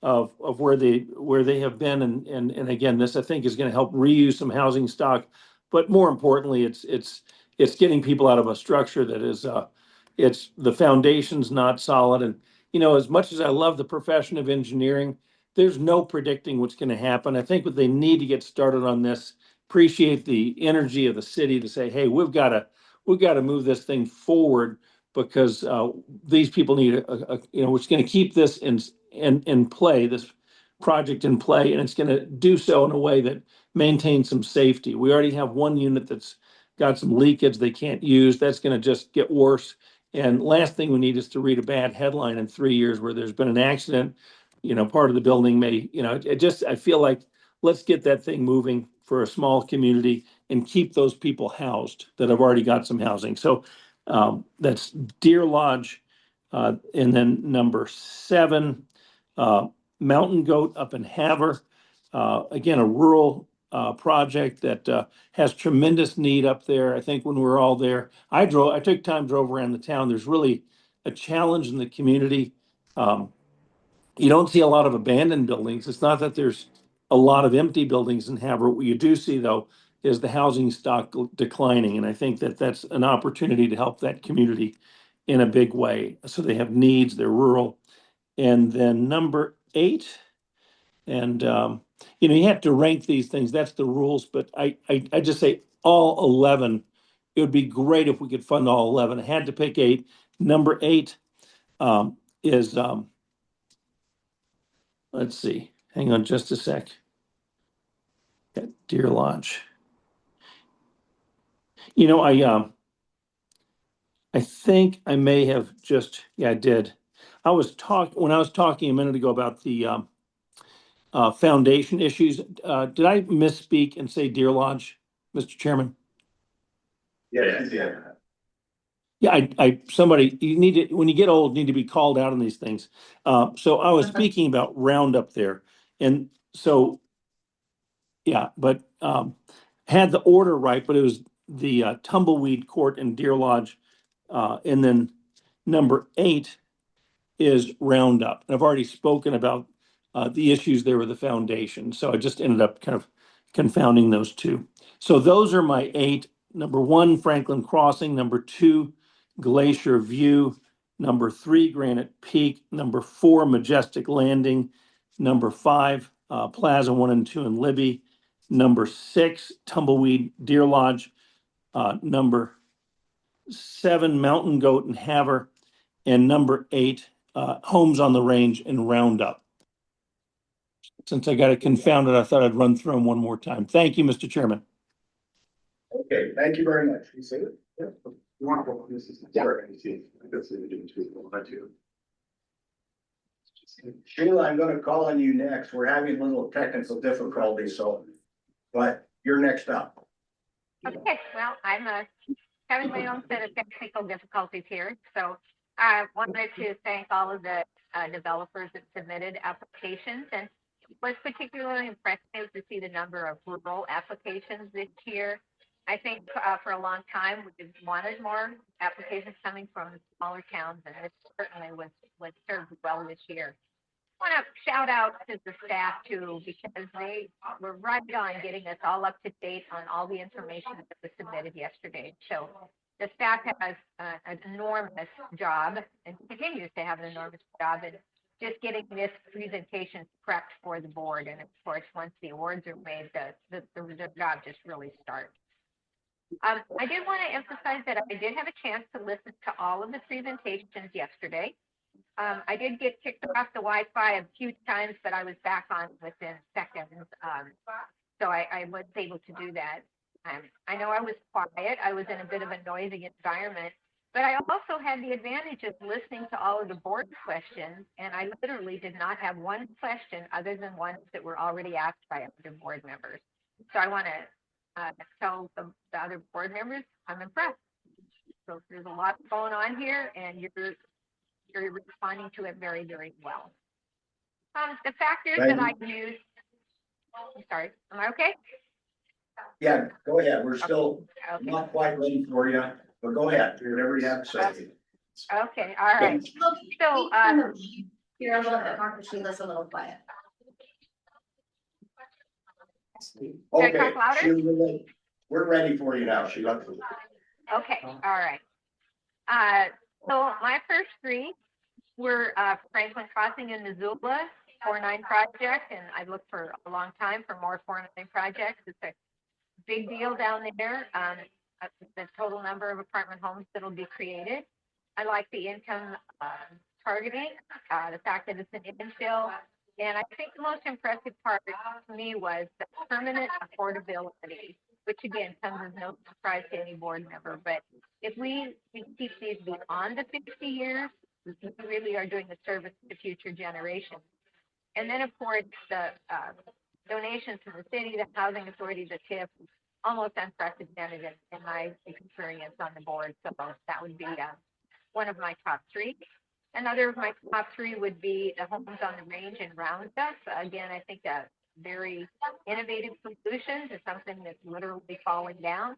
of where they have been. And again, this I think is going to help reuse some housing stock. But more importantly, it's getting people out of a structure that is it's the foundation's not solid. And as much as I love the profession of engineering, there's no predicting what's going to happen. I think what they need to get started on this, appreciate the energy of the city to say, hey, we've got to move this thing forward, because these people need it's going to keep this in play, this project in play, and it's going to do so in a way that maintains some safety. We already have one unit that's got some leakage they can't use. That's going to just get worse. And last thing we need is to read a bad headline in 3 years where there's been an accident. Part of the building may, I feel like let's get that thing moving for a small community and keep those people housed that have already got some housing. So that's Deer Lodge. And then number 7, Mountain Goat up in Havre. Again, a rural project that has tremendous need up there. I think when we were all there, I took time, drove around the town. There's really a challenge in the community. You don't see a lot of abandoned buildings. It's not that there's a lot of empty buildings in Havre. What you do see, though, is the housing stock declining. And I think that that's an opportunity to help that community in a big way. So they have needs, they're rural. And then number 8, and you have to rank these things. That's the rules. But I just say all 11. It would be great if we could fund all 11. I had to pick 8. Number 8 is let's see. Hang on just a sec. at Deer Lodge. You know, I think I may have just, yeah, I did. When I was talking a minute ago about the foundation issues, did I misspeak and say Deer Lodge, Mr. Chairman? Yes, yeah. Yeah, somebody, you need to, when you get old, need to be called out on these things. So I was speaking about Roundup there. And so, yeah, but had the order right, but it was the Tumbleweed Court in Deer Lodge. And then number 8 is Roundup. And I've already spoken about the issues there with the foundation. So I just ended up kind of confounding those two. So those are my 8. Number 1, Franklin Crossing. Number 2, Glacier View. Number 3, Granite Peak. Number 4, Majestic Landing. Number 5, Plaza 1 and 2 in Libby. Number 6, Tumbleweed Deer Lodge. Number 7, Mountain Goat and Haver. And number 8, Homes on the Range and Roundup. Since I got it confounded, I thought I'd run through them one more time. Thank you, Mr. Chairman. Okay, thank you very much. You say it? Yeah. You want to go, this is. Sheila, I'm gonna call on you next. We're having a little technical difficulty, so, but you're next up. Okay, well, I'm having my own set of technical difficulties here, so I wanted to thank all of the developers that submitted applications, and was particularly impressive to see the number of rural applications this year. I think for a long time we've wanted more applications coming from smaller towns, and this certainly was served well this year. I want to shout out to the staff too, because they were right on getting us all up to date on all the information that was submitted yesterday. So the staff has an enormous job and continues to have an enormous job in just getting this presentation prepped for the board. And of course, once the awards are made, the job just really starts. I did want to emphasize that I did have a chance to listen to all of the presentations yesterday. I did get kicked off the Wi-Fi a few times, but I was back on within seconds. So I was able to do that. I know I was quiet. I was in a bit of a noisy environment, but I also had the advantage of listening to all of the board questions, and I literally did not have one question other than ones that were already asked by other board members. So I want to tell the other board members I'm impressed. So there's a lot going on here, and you're responding to it very, very well. The factors that I used, I'm sorry, am I okay? Yeah, go ahead. We're still not quite ready for you, but go ahead. Whatever you have to say. Okay, all right. So, You're a little bit more, because Sheila's a little quiet. Okay, talk louder? Sheila, we're ready for you now, Sheila. okay, all right. So my first 3 were Franklin Crossing in Missoula, 4-9 project, and I looked for a long time for more 4-9 projects. It's a big deal down there. The total number of apartment homes that'll be created. I like the income targeting, the fact that it's an infill, and I think the most impressive part to me was the permanent affordability, which again comes as no surprise to any board member. But if we keep these beyond the 50 years, we really are doing a service to future generations. And then, of course, the donations to the city, the housing authority, the TIF, almost unprecedented in my experience on the board. So that would be one of my top 3. Another of my top 3 would be the Homes on the Range and Roundup. Again, I think a very innovative solution to something that's literally falling down.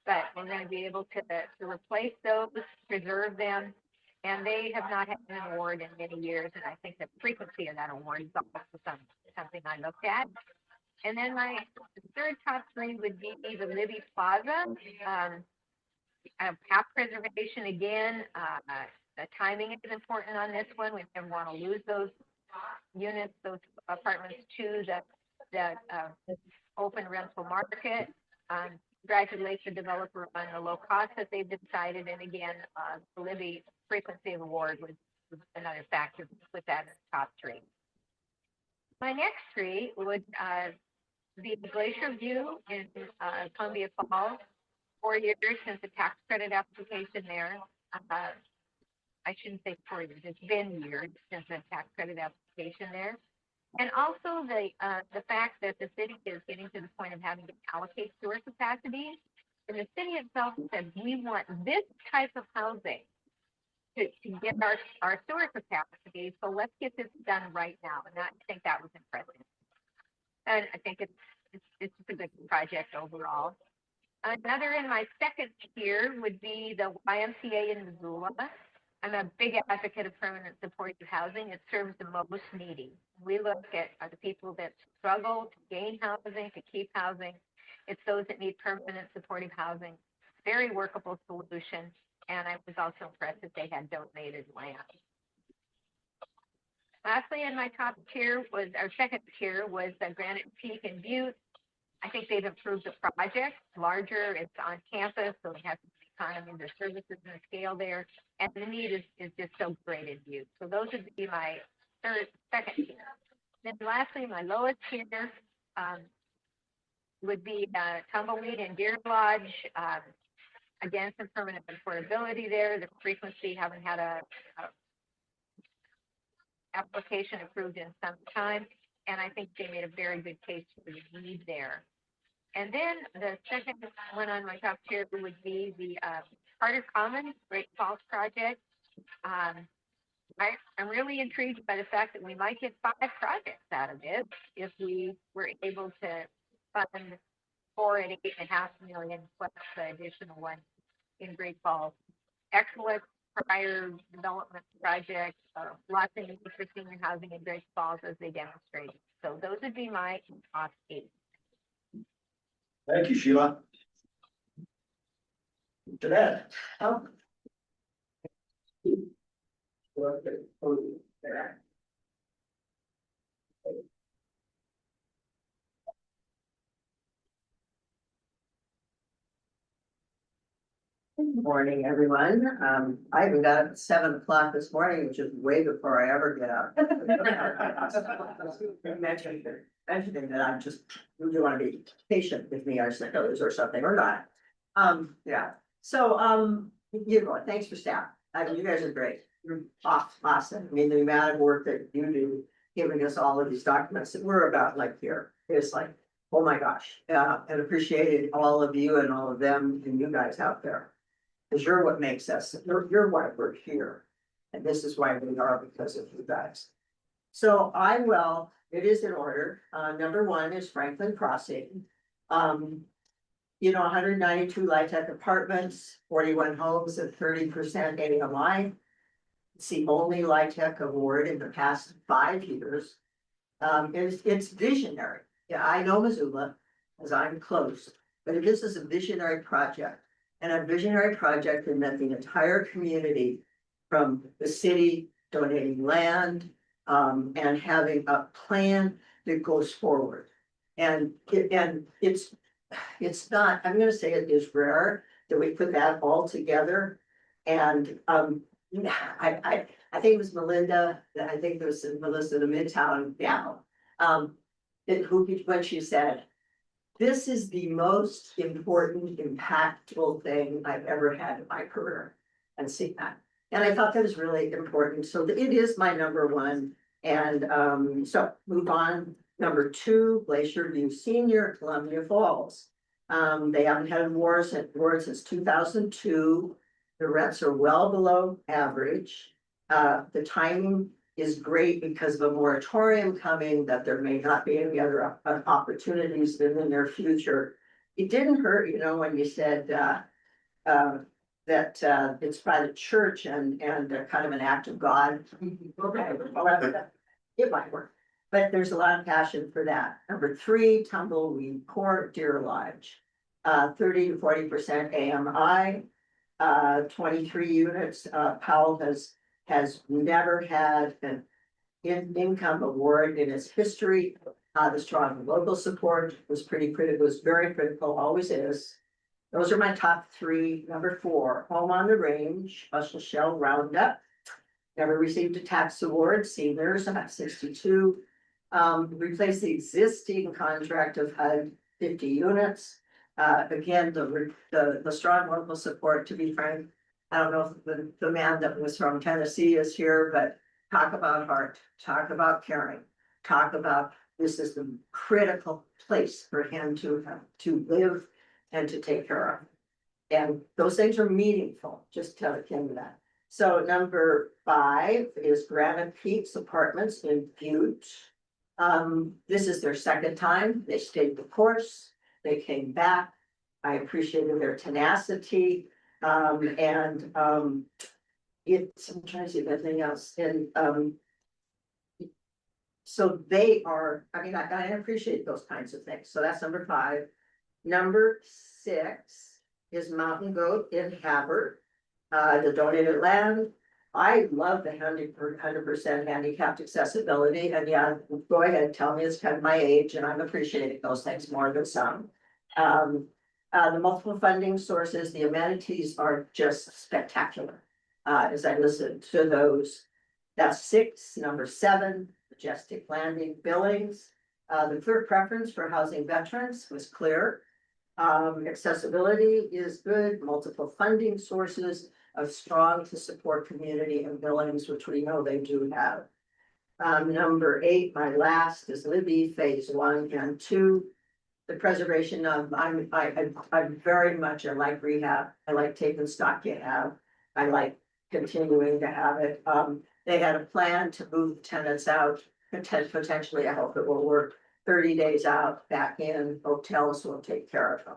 But we're going to be able to replace those, preserve them, and they have not had an award in many years. And I think the frequency of that award is also something I looked at. And then my third top 3 would be the Libby Plaza. Path preservation again. The timing is important on this one. We never want to lose those units, those apartments to the open rental market. Congratulate the developer on the low cost that they've decided. And again, the Libby frequency of award was another factor with that in the top 3. My next 3 would the Glacier View in Columbia Falls, 4 years since the tax credit application there. I shouldn't say 4 years, it's been years since the tax credit application there. And also the fact that the city is getting to the point of having to allocate sewer capacity. And the city itself said, we want this type of housing to get our sewer capacity, so let's get this done right now. And I think that was impressive. And I think it's a good project overall. Another in my second tier would be the YMCA in Missoula. I'm a big advocate of permanent supportive housing. It serves the most needy. We look at the people that struggle to gain housing, to keep housing. It's those that need permanent supportive housing. Very workable solution. And I was also impressed that they had donated land. Lastly, in my top tier was, our second tier was Granite Peak and Butte. I think they've improved the project, larger, it's on campus, so they have economies of services and scale there. And the need is just so great in Butte. So those would be my second tier. Then lastly, my lowest tier would be Tumbleweed and Deer Lodge. Again, some permanent affordability there. The frequency, haven't had a application approved in some time. And I think they made a very good case for the need there. And then the second one on my top tier would be the Carter Commons Great Falls project. I'm really intrigued by the fact that we might get 5 projects out of it if we were able to fund 4 and 8.5 million plus the additional one in Great Falls. Excellent prior development project, lots of need for senior housing in Great Falls as they demonstrated. So those would be my top 8. Thank you, Sheila. Jeanette. Good morning, everyone. I even got up at 7 o'clock this morning, which is way before I ever get up. Mentioning that I'm just, you want to be patient with me, our sickos or something, or not. Yeah. So, you know, thanks for staff. I mean, you guys are great. You're awesome. I mean, the amount of work that you do, giving us all of these documents that we're about like here, is like, oh my gosh. And appreciated all of you and all of them and you guys out there. Because you're what makes us, you're why we're here. And this is why we are, because of you guys. So it is in order. Number 1 is Franklin Crossing. You know, 192 LIHTC apartments, 41 homes and 30% AMI. It's the only LIHTC award in the past 5 years. It's visionary. Yeah, I know Missoula, as I'm close, but this is a visionary project. And a visionary project in that the entire community, from the city donating land, and having a plan that goes forward. And it's not, I'm gonna say it is rare that we put that all together. And I think it was Melinda, I think it was Melissa, the Midtown gal, when she said, this is the most important, impactful thing I've ever had in my career, and see that. And I thought that was really important. So it is my number 1. And so move on. Number 2, Glacier View Senior, Columbia Falls. They haven't had a war since 2002. The rents are well below average. The timing is great because of a moratorium coming, that there may not be any other opportunities in the near future. It didn't hurt, you know, when you said that it's by the church and kind of an act of God. Okay, it might work, but there's a lot of passion for that. Number 3, Tumbleweed Court, Deer Lodge, 30 to 40% AMI, 23 units. Powell has never had an income award in its history. The strong local support was pretty critical, was very critical, always is. Those are my top 3. Number 4, Home on the Range, Muscle Shell Roundup. Never received a tax award. Seniors, about 62. Replace the existing contract of HUD 50 units. Again, the strong local support, to be frank. I don't know if the man that was from Tennessee is here, but talk about heart, talk about caring, talk about this is the critical place for him to live and to take care of. And those things are meaningful, just tell him that. So number 5 is Granite Peaks Apartments in Butte. This is their second time. They stayed the course. They came back. I appreciated their tenacity. It's, I'm trying to see if anything else. And, so they are, I mean, I appreciate those kinds of things. So that's number 5. Number 6 is Mountain Goat in Havre. The donated land. I love the 100% handicapped accessibility, and yeah, go ahead, tell me it's kind of my age, and I'm appreciating those things more than some. The multiple funding sources, the amenities are just spectacular. As I listen to those, that's 6. Number 7, Majestic Landing Billings. The clear preference for housing veterans was clear. Accessibility is good, multiple funding sources of strong to support community and Billings, which we know they do have. Number 8, my last is Libby phase 1 and 2. The preservation of, I'm very much, I like rehab. I like taking stock you have. I like continuing to have it. They had a plan to move tenants out, potentially, I hope it will work 30 days out, back in, hotels will take care of them.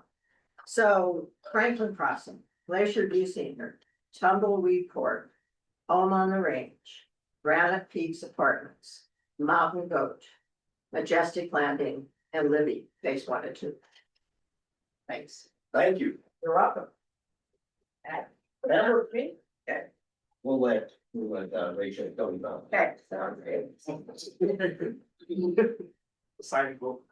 So Franklin Crossing, Glacier View Senior, Tumbleweed Court, Home on the Range, Granite Peaks Apartments, Mountain Goat, Majestic Landing, and Libby, phase 1 and 2. Thanks. Thank you. You're welcome. Remember me? Okay. We'll let Rachel tell you about it. Okay, sounds great. Sign book.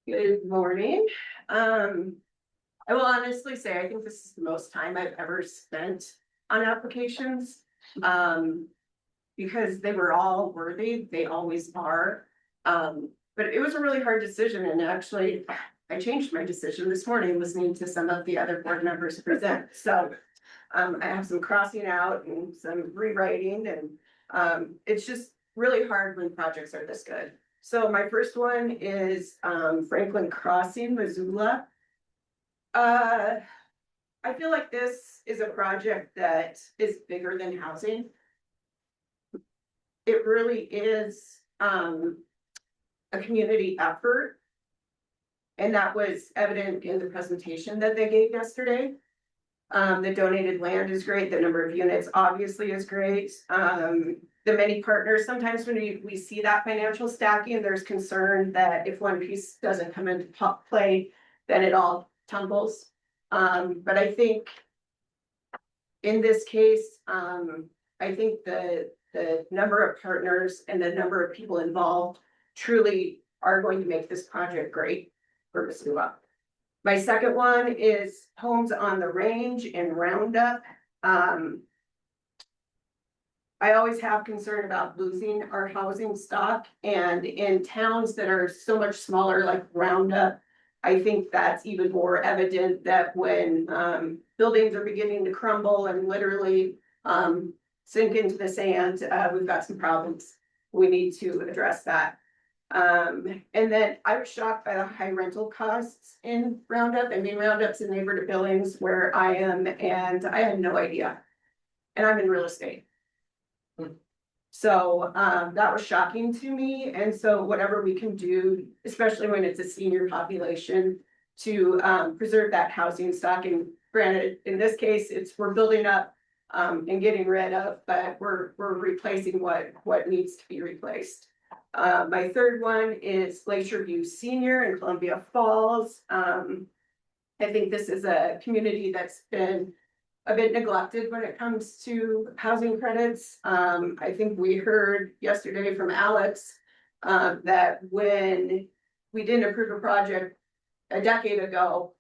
Good morning. I will honestly say, I think this is the most time I've ever spent on applications. Because they were all worthy, they always are. But it was a really hard decision, and actually, I changed my decision this morning, listening to some of the other board members present, so. I have some crossing out and some rewriting, and it's just really hard when projects are this good. So my first one is Franklin Crossing, Missoula. I feel like this is a project that is bigger than housing. It really is a community effort. And that was evident in the presentation that they gave yesterday. The donated land is great. The number of units obviously is great. The many partners, sometimes when we see that financial stacking, there's concern that if one piece doesn't come into play, then it all tumbles. But I think in this case, I think the number of partners and the number of people involved truly are going to make this project great for Missoula. My second one is Homes on the Range in Roundup. I always have concern about losing our housing stock, and in towns that are so much smaller like Roundup, I think that's even more evident that when buildings are beginning to crumble and literally sink into the sand, we've got some problems. We need to address that. And then I was shocked by the high rental costs in Roundup. I mean, Roundup's a neighbor to Billings where I am, and I had no idea. And I'm in real estate. So that was shocking to me. And so whatever we can do, especially when it's a senior population, to preserve that housing stock. And granted, in this case, we're building up and getting rid of, but we're replacing what needs to be replaced. My third one is Glacier View Senior in Columbia Falls. I think this is a community that's been a bit neglected when it comes to housing credits. I think we heard yesterday from Alex that when we didn't approve a project a decade ago,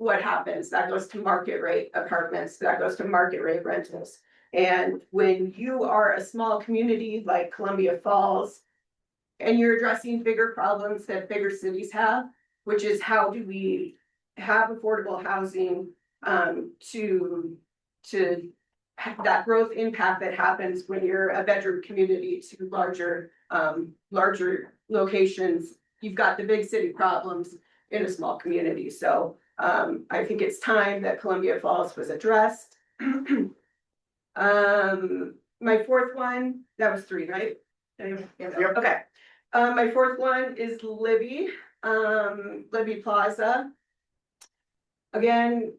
what happens? That goes to market rate apartments, that goes to market rate rentals. And when you are a small community like Columbia Falls, and you're addressing bigger problems that bigger cities have, which is how do we have affordable housing, to have that growth impact that happens when you're a bedroom community to larger locations. You've got the big city problems in a small community, so I think it's time that Columbia Falls was addressed. My fourth one, that was three, right? Yep. Okay, my fourth one is Libby, Libby Plaza. Again,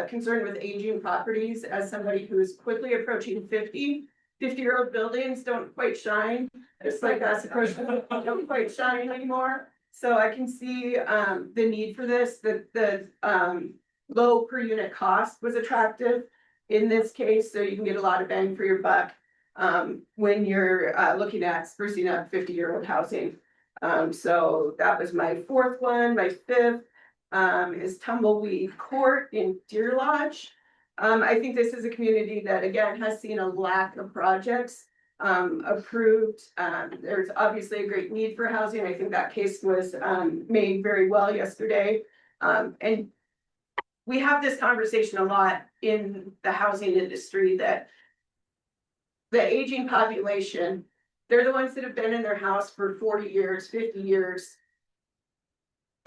concerned with aging properties as somebody who's quickly approaching 50-year-old buildings don't quite shine. Just like us approaching, don't quite shine anymore. So I can see the need for this, the low per unit cost was attractive in this case, so you can get a lot of bang for your buck when you're looking at sprucing up 50-year-old housing. So that was my fourth one. My fifth is Tumbleweed Court in Deer Lodge. I think this is a community that again has seen a lack of projects approved. There's obviously a great need for housing. I think that case was made very well yesterday. And we have this conversation a lot in the housing industry that the aging population, they're the ones that have been in their house for 40 years, 50 years.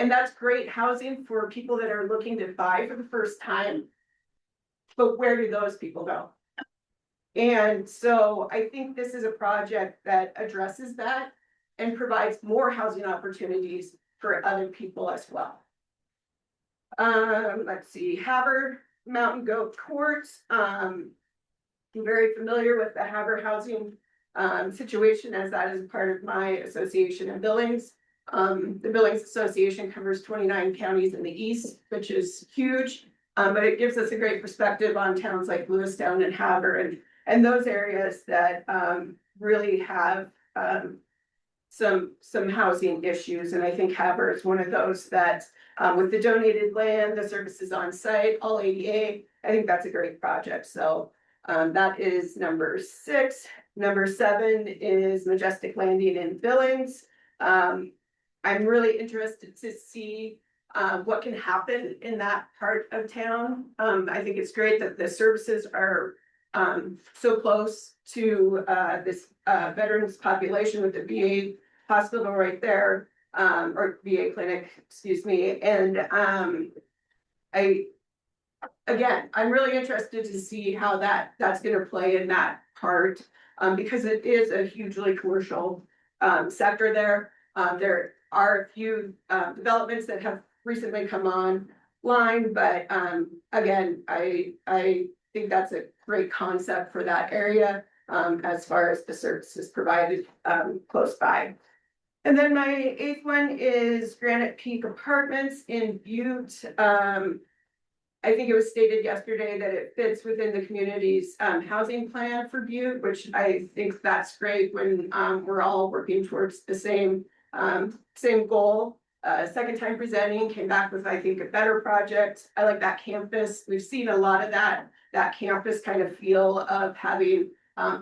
And that's great housing for people that are looking to buy for the first time. But where do those people go? And so I think this is a project that addresses that and provides more housing opportunities for other people as well. Let's see, Havre Mountain Goat Court. I'm very familiar with the Havre housing situation, as that is part of my association in Billings. The Billings Association covers 29 counties in the east, which is huge. But it gives us a great perspective on towns like Lewistown and Havre and those areas that really have some housing issues. And I think Havre is one of those that with the donated land, the services on site, all ADA, I think that's a great project. So that is number 6. Number 7 is Majestic Landing in Billings. I'm really interested to see what can happen in that part of town. I think it's great that the services are so close to this veterans population with the VA hospital right there, or VA clinic, excuse me. And I'm really interested to see how that's gonna play in that part, because it is a hugely commercial sector there. There are a few developments that have recently come online, but again, I think that's a great concept for that area as far as the services provided close by. And then my 8th one is Granite Peak Apartments in Butte. I think it was stated yesterday that it fits within the community's housing plan for Butte, which I think that's great when we're all working towards the same goal. Second time presenting, came back with, I think, a better project. I like that campus. We've seen a lot of that campus kind of feel of having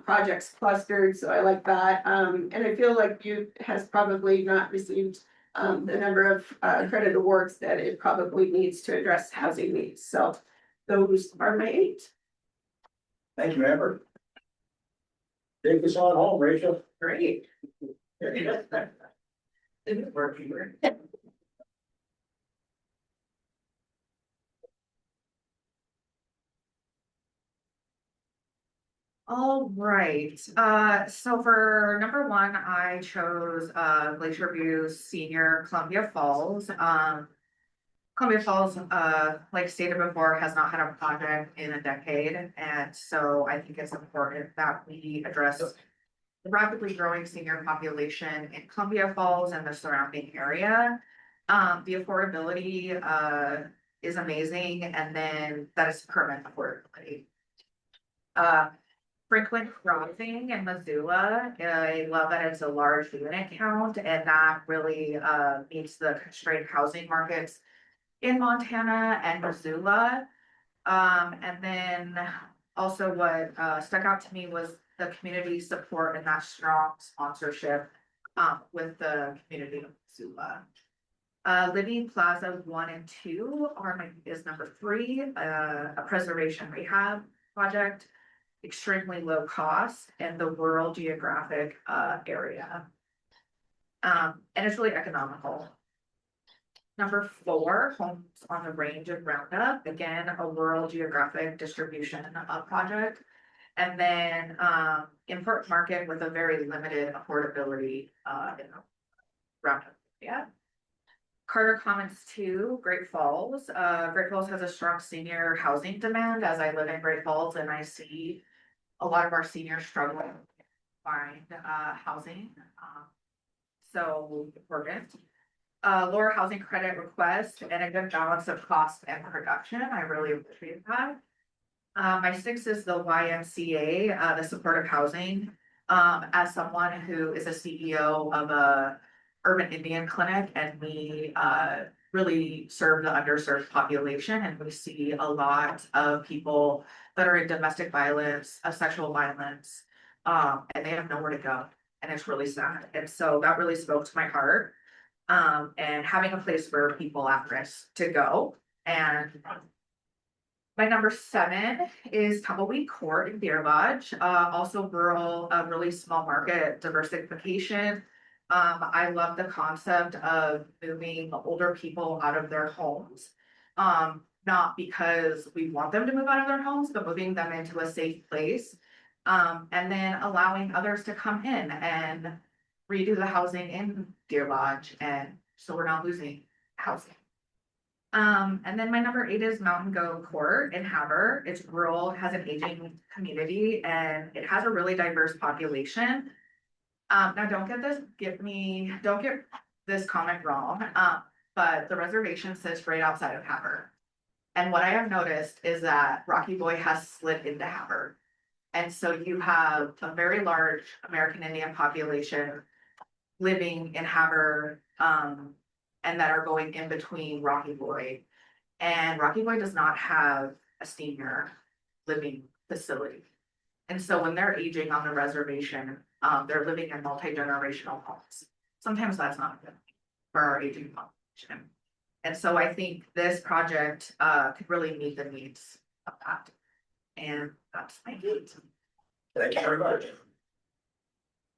projects clustered, so I like that. And I feel like Butte has probably not received the number of credit awards that it probably needs to address housing needs. So those are my 8. Thank you, Amber. Take us on home, Rachel. Great. Didn't work either. All right, so for number 1, I chose Glacier View Senior Columbia Falls. Columbia Falls, like stated before, has not had a project in a decade, and so I think it's important that we address the rapidly growing senior population in Columbia Falls and the surrounding area. The affordability is amazing, and then that is permanent affordability. Franklin Crossing in Missoula, I love that it's a large unit count, and that really meets the constrained housing markets in Montana and Missoula. And then also what stuck out to me was the community support and that strong sponsorship with the community of Missoula. Living Plaza 1 and 2 is number 3, a preservation rehab project, extremely low cost in the rural geographic area. And it's really economical. Number 4, Homes on the Range of Roundup, again, a rural geographic distribution project. And then import market with a very limited affordability in the Roundup. Yeah. Carter Commons 2, Great Falls. Great Falls has a strong senior housing demand as I live in Great Falls and I see a lot of our seniors struggling to find housing. So important. Lower housing credit request and a good balance of cost and production. I really appreciate that. My 6 is the YMCA, the supportive housing. As someone who is a CEO of a urban Indian clinic and we really serve the underserved population and we see a lot of people that are in domestic violence, sexual violence, and they have nowhere to go. And it's really sad. And so that really spoke to my heart. And having a place for people at risk to go. And my number 7 is Tumbleweed Court in Deer Lodge, also rural, really small market diversification. I love the concept of moving older people out of their homes. Not because we want them to move out of their homes, but moving them into a safe place. And then allowing others to come in and redo the housing in Deer Lodge, and so we're not losing housing. And then my number 8 is Mountain Goat Court in Havre. It's rural, has an aging community, and it has a really diverse population. Now don't get this comment wrong, but the reservation sits right outside of Havre. And what I have noticed is that Rocky Boy has slid into Havre. And so you have a very large American Indian population living in Havre, and that are going in between Rocky Boy. And Rocky Boy does not have a senior living facility. And so when they're aging on the reservation, they're living in multi-generational homes. Sometimes that's not good for our aging population. And so I think this project could really meet the needs of that. And that's my 8. Thank you very much.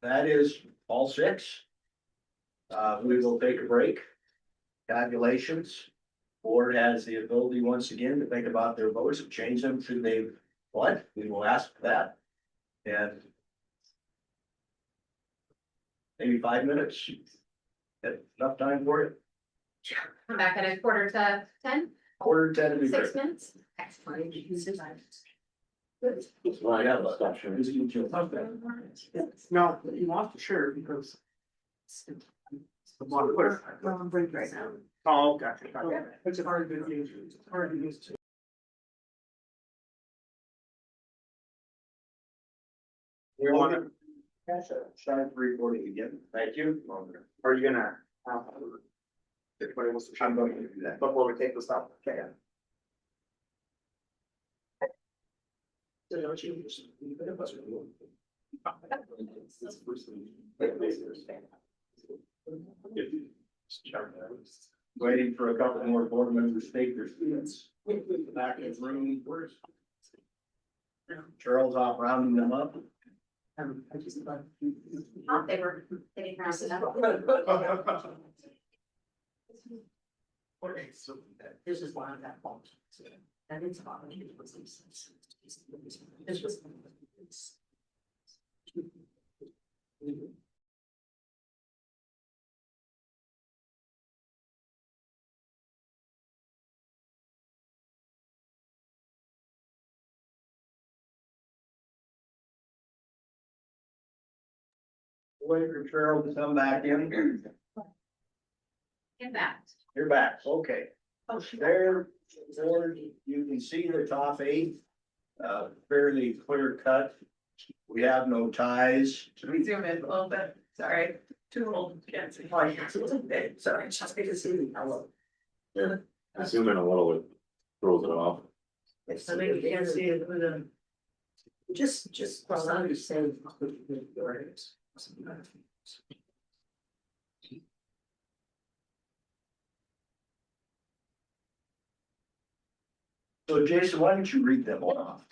That is all 6. We will take a break. Calculations. Board has the ability once again to think about their votes and change them should they want. We will ask for that. And maybe 5 minutes. Enough time for it? Come back at a 9:45. 9:45 to be 6 fair. minutes. Well, I have a discussion. No, you want to share because. We're on break right now. Oh, gotcha. It's hard to use. It's hard to use. We want to. Shine recording again. Thank you. Are you gonna? Everybody wants to. I'm going to do that. Before we take this out. Okay. Waiting for a couple more board members to state their students. Back in the room first. Charles off rounding them up. Oh, they were getting rounded up. Okay, so This is one of that fault. And it's about. This was. wait for Cheryl to come back in. Get that. You're back, okay. There, board, you can see the top 8, fairly clear cut. We have no ties. Should we zoom in a little bit? Sorry, too old, can't see. Oh, yeah, it's a little bit, sorry, it's just because you, hello. Zoom in a little, it throws it off. I think you can see it with a. Just, well, I'm just saying. So Jason, why don't you read them all?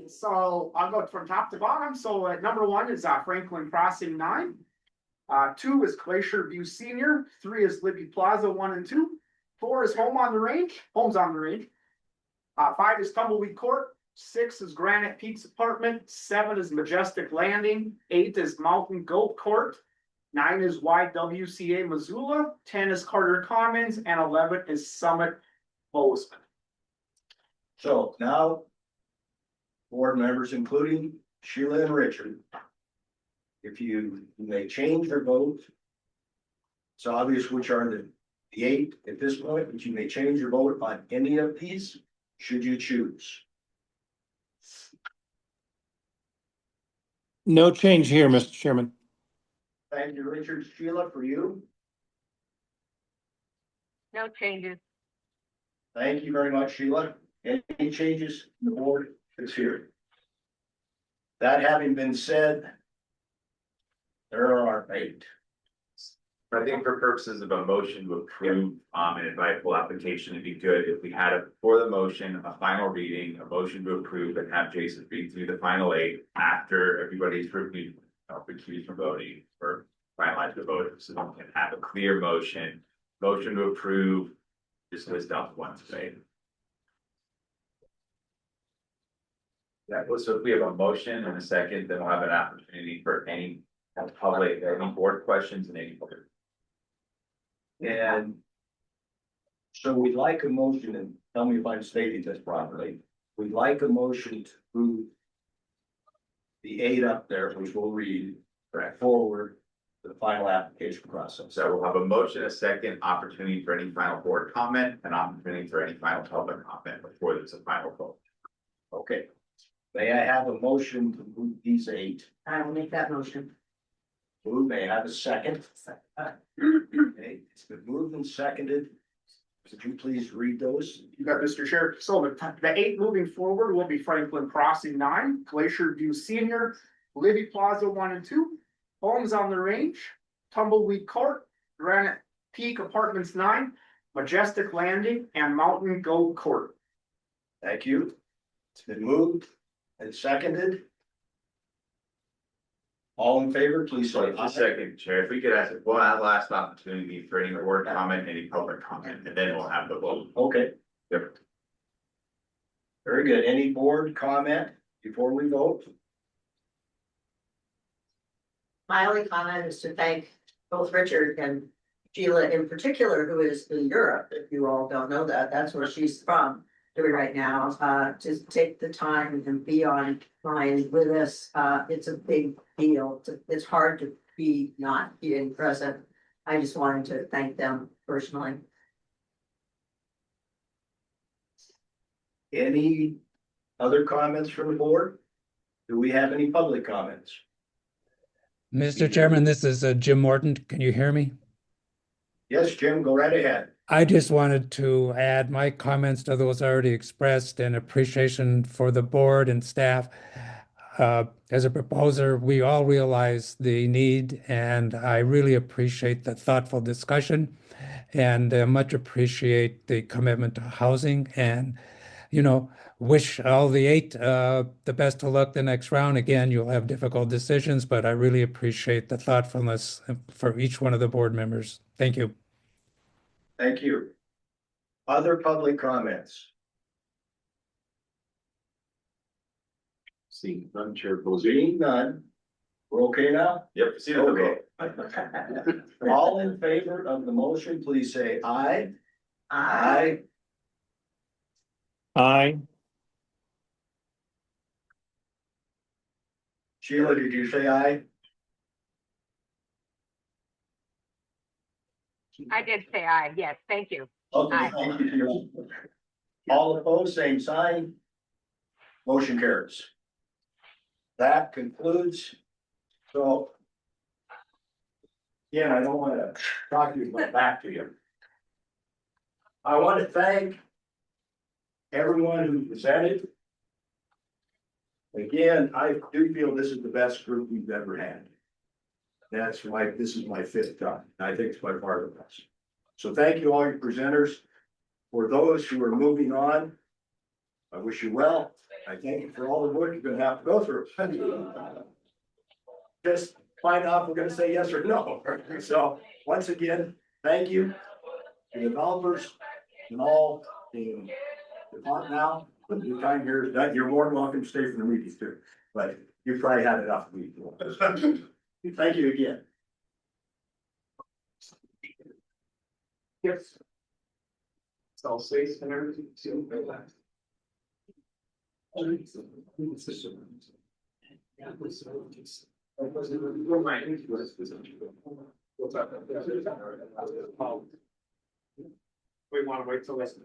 So I'll go from top to bottom. So at number one is Franklin Crossing 9. 2 is Glacier View Senior, 3 is Libby Plaza 1 and 2, 4 is Homes on the Range. 5 is Tumbleweed Court, 6 is Granite Peaks Apartment, 7 is Majestic Landing, 8 is Mountain Goat Court, 9 is YWCA Missoula, 10 is Carter Commons, and 11 is Summit Bozeman. So now, board members, including Sheila and Richard, if you may change your vote. It's obvious which are the 8 at this point, but you may change your vote on any of these, should you choose. No change here, Mr. Chairman. Thank you, Richard. Sheila, for you. No changes. Thank you very much, Sheila. Any changes? The board is here. That having been said, there are 8. I think for purposes of a motion to approve, an advisable application, it'd be good if we had for the motion, a final reading, a motion to approve and have Jason read through the final 8 after everybody's reviewed, recused from voting or finalize the vote, so we can have a clear motion to approve, just list out one today. That was, so if we have a motion and a second, then we'll have an opportunity for any public, any board questions and any public. And so we'd like a motion, and tell me if I'm stating this properly. We'd like a motion to move the 8 up there, which we'll read forward to the final application process. So we'll have a motion, a second, opportunity for any final board comment, and opportunity for any final public comment before there's a final vote. Okay. May I have a motion to move these 8? I will make that motion. Move, may I have a second? Okay, it's been moved and seconded. Could you please read those? You got Mr. Chair. So the 8 moving forward will be Franklin Crossing 9, Glacier View Senior, Libby Plaza 1 and 2, Homes on the Range, Tumbleweed Court, Granite Peak Apartments 9, Majestic Landing, and Mountain Goat Court. Thank you. It's been moved and seconded. All in favor, please say So just a second, Chair, if we could ask one last opportunity for any board comment, any public comment, and then we'll have the vote. Okay. Yep. Very good. Any board comment before we vote? My only comment is to thank both Richard and Sheila in particular, who is in Europe. If you all don't know that, that's where she's from doing right now, to take the time and be online with us. It's a big deal. It's hard to be not being present. I just wanted to thank them personally. Any other comments from the board? Do we have any public comments? Mr. Chairman, this is Jim Morton. Can you hear me? Yes, Jim, go right ahead. I just wanted to add my comments to those already expressed and appreciation for the board and staff. As a proposer, we all realize the need, and I really appreciate the thoughtful discussion and much appreciate the commitment to housing, and, wish all the 8 the best of luck the next round. Again, you'll have difficult decisions, but I really appreciate the thoughtfulness for each one of the board members. Thank you. Thank you. Other public comments? Seeing none, Chair Bozine. Seeing none. We're okay now? Yep, see the vote. Okay. All in favor of the motion, please say aye. Aye. Aye. Sheila, did you say aye? I did say aye. Yes, thank you. Okay, Aye. thank you, Sheila. All opposed, same sign. Motion carries. That concludes. So Again, I don't wanna talk to you, but back to you. I want to thank everyone who presented. Again, I do feel this is the best group we've ever had. This is my fifth time, and I think it's by far the best. So thank you all your presenters. For those who are moving on, I wish you well. I thank you for all the work you're gonna have to go through. Just find out if we're gonna say yes or no. So once again, thank you. The developers and all the department now, your time here is done. You're more than welcome to stay for the meetings too, but you've probably had enough meetings. Thank you again. Yes. It's all safe and everything. We wanna wait till this.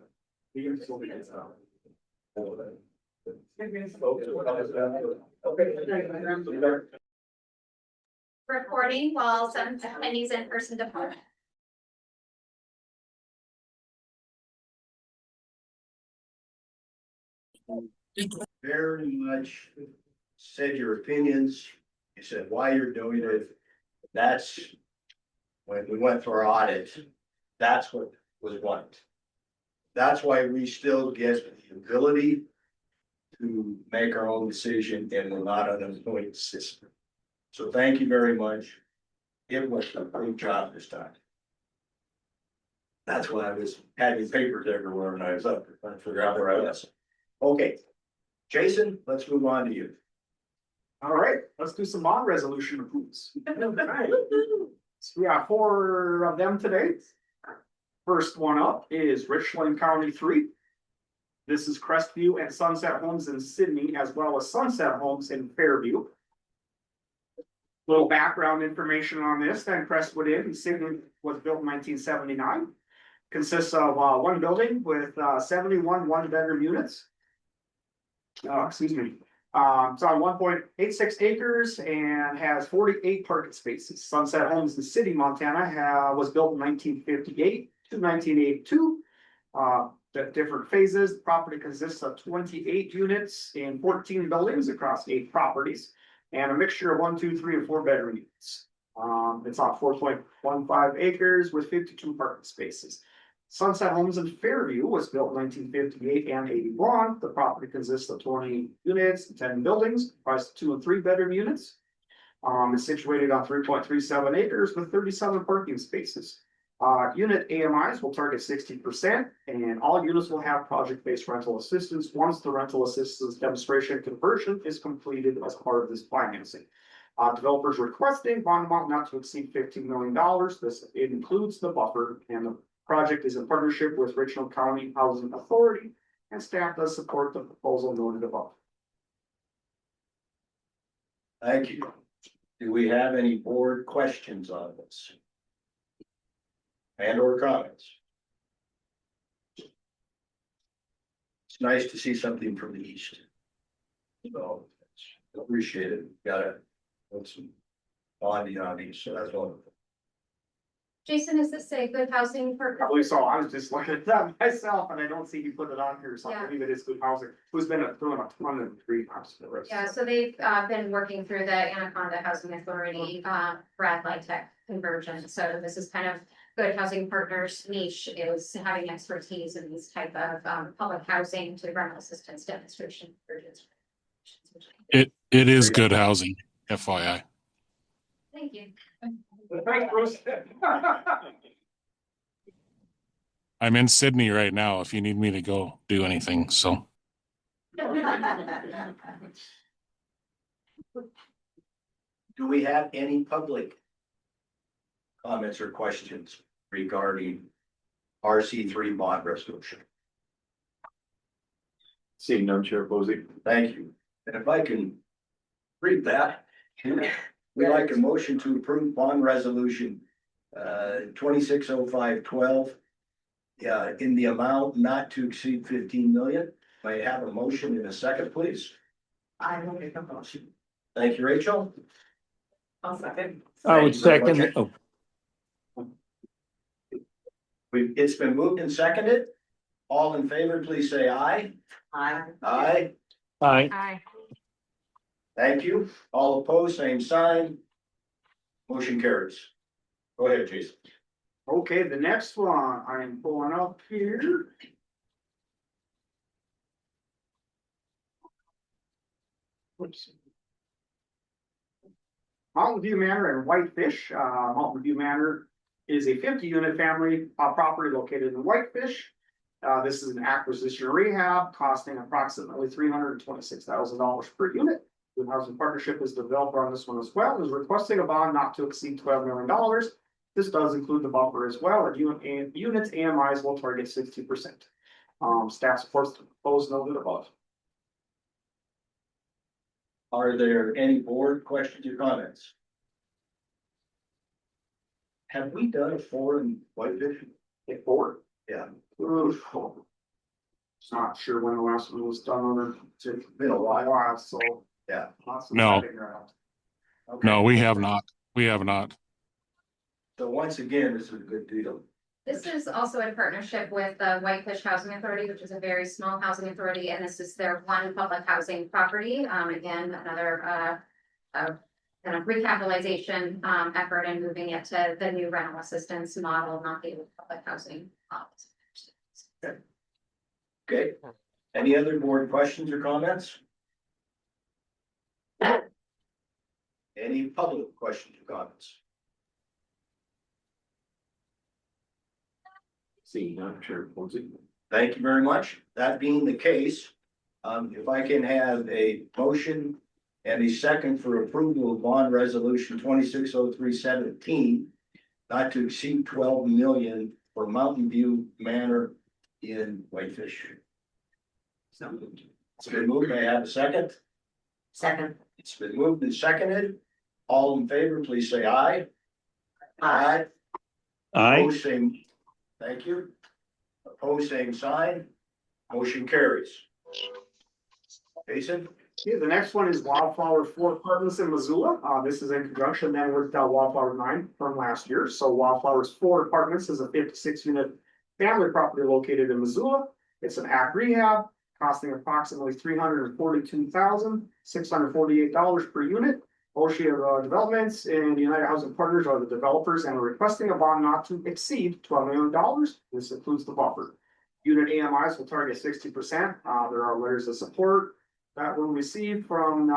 Recording while some attendees in person depart. Very much said your opinions. You said why you're doing it. That's when we went through our audit. That's what was wanted. That's why we still get the ability to make our own decision and we're not an employed system. So thank you very much. It was a great job this time. That's why I was having papers everywhere when I was up, trying to figure out where I was. Okay, Jason, let's move on to you. All right, let's do some bond resolution approvals. So we have 4 of them today. First one up is Richland County 3. This is Crestview and Sunset Homes in Sydney, as well as Sunset Homes in Fairview. Little background information on this, then Crestwood Inn in Sydney was built in 1979. Consists of one building with 71 one-bedroom units. Excuse me. It's on 1.86 acres and has 48 parking spaces. Sunset Homes in City, Montana was built in 1958 to 1982. The different phases, the property consists of 28 units in 14 buildings across 8 properties. And a mixture of 1, 2, 3, and 4 bedroom units. It's on 4.15 acres with 52 parking spaces. Sunset Homes in Fairview was built in 1958 and 81. The property consists of 20 units, 10 buildings, comprised of 2 and 3 bedroom units. It's situated on 3.37 acres with 37 parking spaces. Unit AMIs will target 60%, and all units will have project-based rental assistance once the rental assistance demonstration conversion is completed as part of this financing. Developers requesting bond amount not to exceed $15 million. It includes the buffer, and the project is in partnership with Richland County Housing Authority, and staff does support the proposal noted above. Thank you. Do we have any board questions on this? And or comments? It's nice to see something from the east. So appreciate it. Got it. Put some bonding on these, so that's wonderful. Jason, is this a good housing for? Probably so. I was just looking at that myself and I don't see you put it on here, so I Yeah. believe it is good housing. Who's been doing a ton of greenhouse for the rest. Yeah, so they've been working through the Anaconda Housing Authority, Brad Litek conversion. So this is kind of good housing partners niche is having expertise in these type of public housing to rental assistance demonstration conversions. It is good housing, FYI. Thank you. Thanks, Bruce. I'm in Sydney right now if you need me to go do anything, so. Do we have any public comments or questions regarding RC3 bond resolution? Seeing none, Chair Posey. Thank you. And if I can read that, we'd like a motion to approve bond resolution 260512. In the amount not to exceed 15 million. May I have a motion in a second, please? I will make a motion. Thank you, Rachel. I'll second. I would Thank you very much. second, oh, It's been moved and seconded. All in favor, please say aye. Aye. Aye. Aye. Aye. Thank you. All opposed, same sign. Motion carries. Go ahead, Jason. Okay, the next one I am pulling up here. Whoops. Mountain View Manor and Whitefish. Mountain View Manor is a 50-unit family property located in Whitefish. This is an acquisition rehab costing approximately $326,000 per unit. The Housing Partnership is the developer on this one as well, is requesting a bond not to exceed $12 million. This does include the buffer as well, and units AMIs will target 60%. Staff supports the proposed noted above. Are there any board questions or comments? Have we done a 4 in Whitefish? A 4? Yeah. Oof. Just not sure when the last one was done on it. It's Been a while. So. Yeah. Lots of No. figuring out. Okay. No, we have not. We have not. So once again, this is a good deal. This is also in partnership with the Whitefish Housing Authority, which is a very small housing authority, and this is their one public housing property. Again, another kind of recapitalization effort and moving it to the new rental assistance model, not the public housing. Okay. Any other board questions or comments? Any public questions or comments? See, not sure. Thank you very much. That being the case, if I can have a motion and a second for approval of bond resolution 260317, not to exceed 12 million for Mountain View Manor in Whitefish. It's been moved. May I have a second? Second. It's been moved and seconded. All in favor, please say aye. Aye. Aye. Opposed, same. Thank you. Opposed, same sign. Motion carries. Jason? Okay, the next one is Wildflower 4 Apartments in Missoula. This is in conjunction then with Wildflower 9 from last year. So Wildflowers 4 Apartments is a 56-unit family property located in Missoula. It's an act rehab costing approximately $342,648 per unit. Oshia Developments and United Housing Partners are the developers and are requesting a bond not to exceed $12 million. This includes the buffer. Unit AMIs will target 60%. There are letters of support that were received from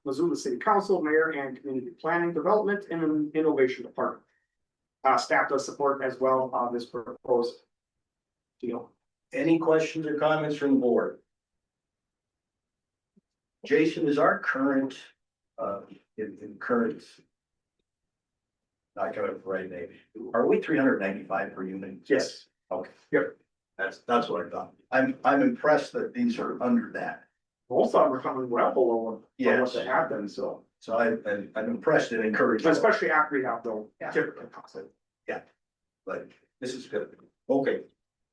Missoula City Council, Mayor, and Community Planning Development and Innovation Department. Staff does support as well this proposed deal. Any questions or comments from the board? Jason, is our current, in current, not coming up with the right name, are we 395 per unit? Yes. Okay. Yep. That's what I thought. I'm impressed that these are under that. Most of them are coming well below what Yes. they have been, so. So I'm impressed and encouraged. Especially after rehab though. Yeah. Typically. Yeah, but this is good. Okay.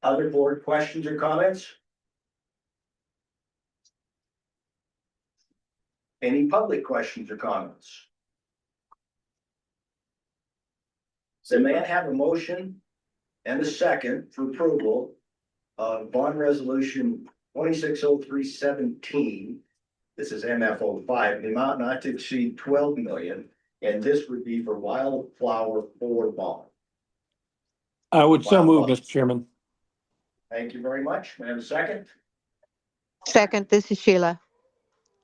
Other board questions or comments? Any public questions or comments? So may I have a motion and a second for approval of bond resolution 260317. This is MFO 5, the amount not to exceed 12 million, and this would be for Wildflower 4 bond. I would so move, Mr. Chairman. Thank you very much. May I have a second? Second, this is Sheila.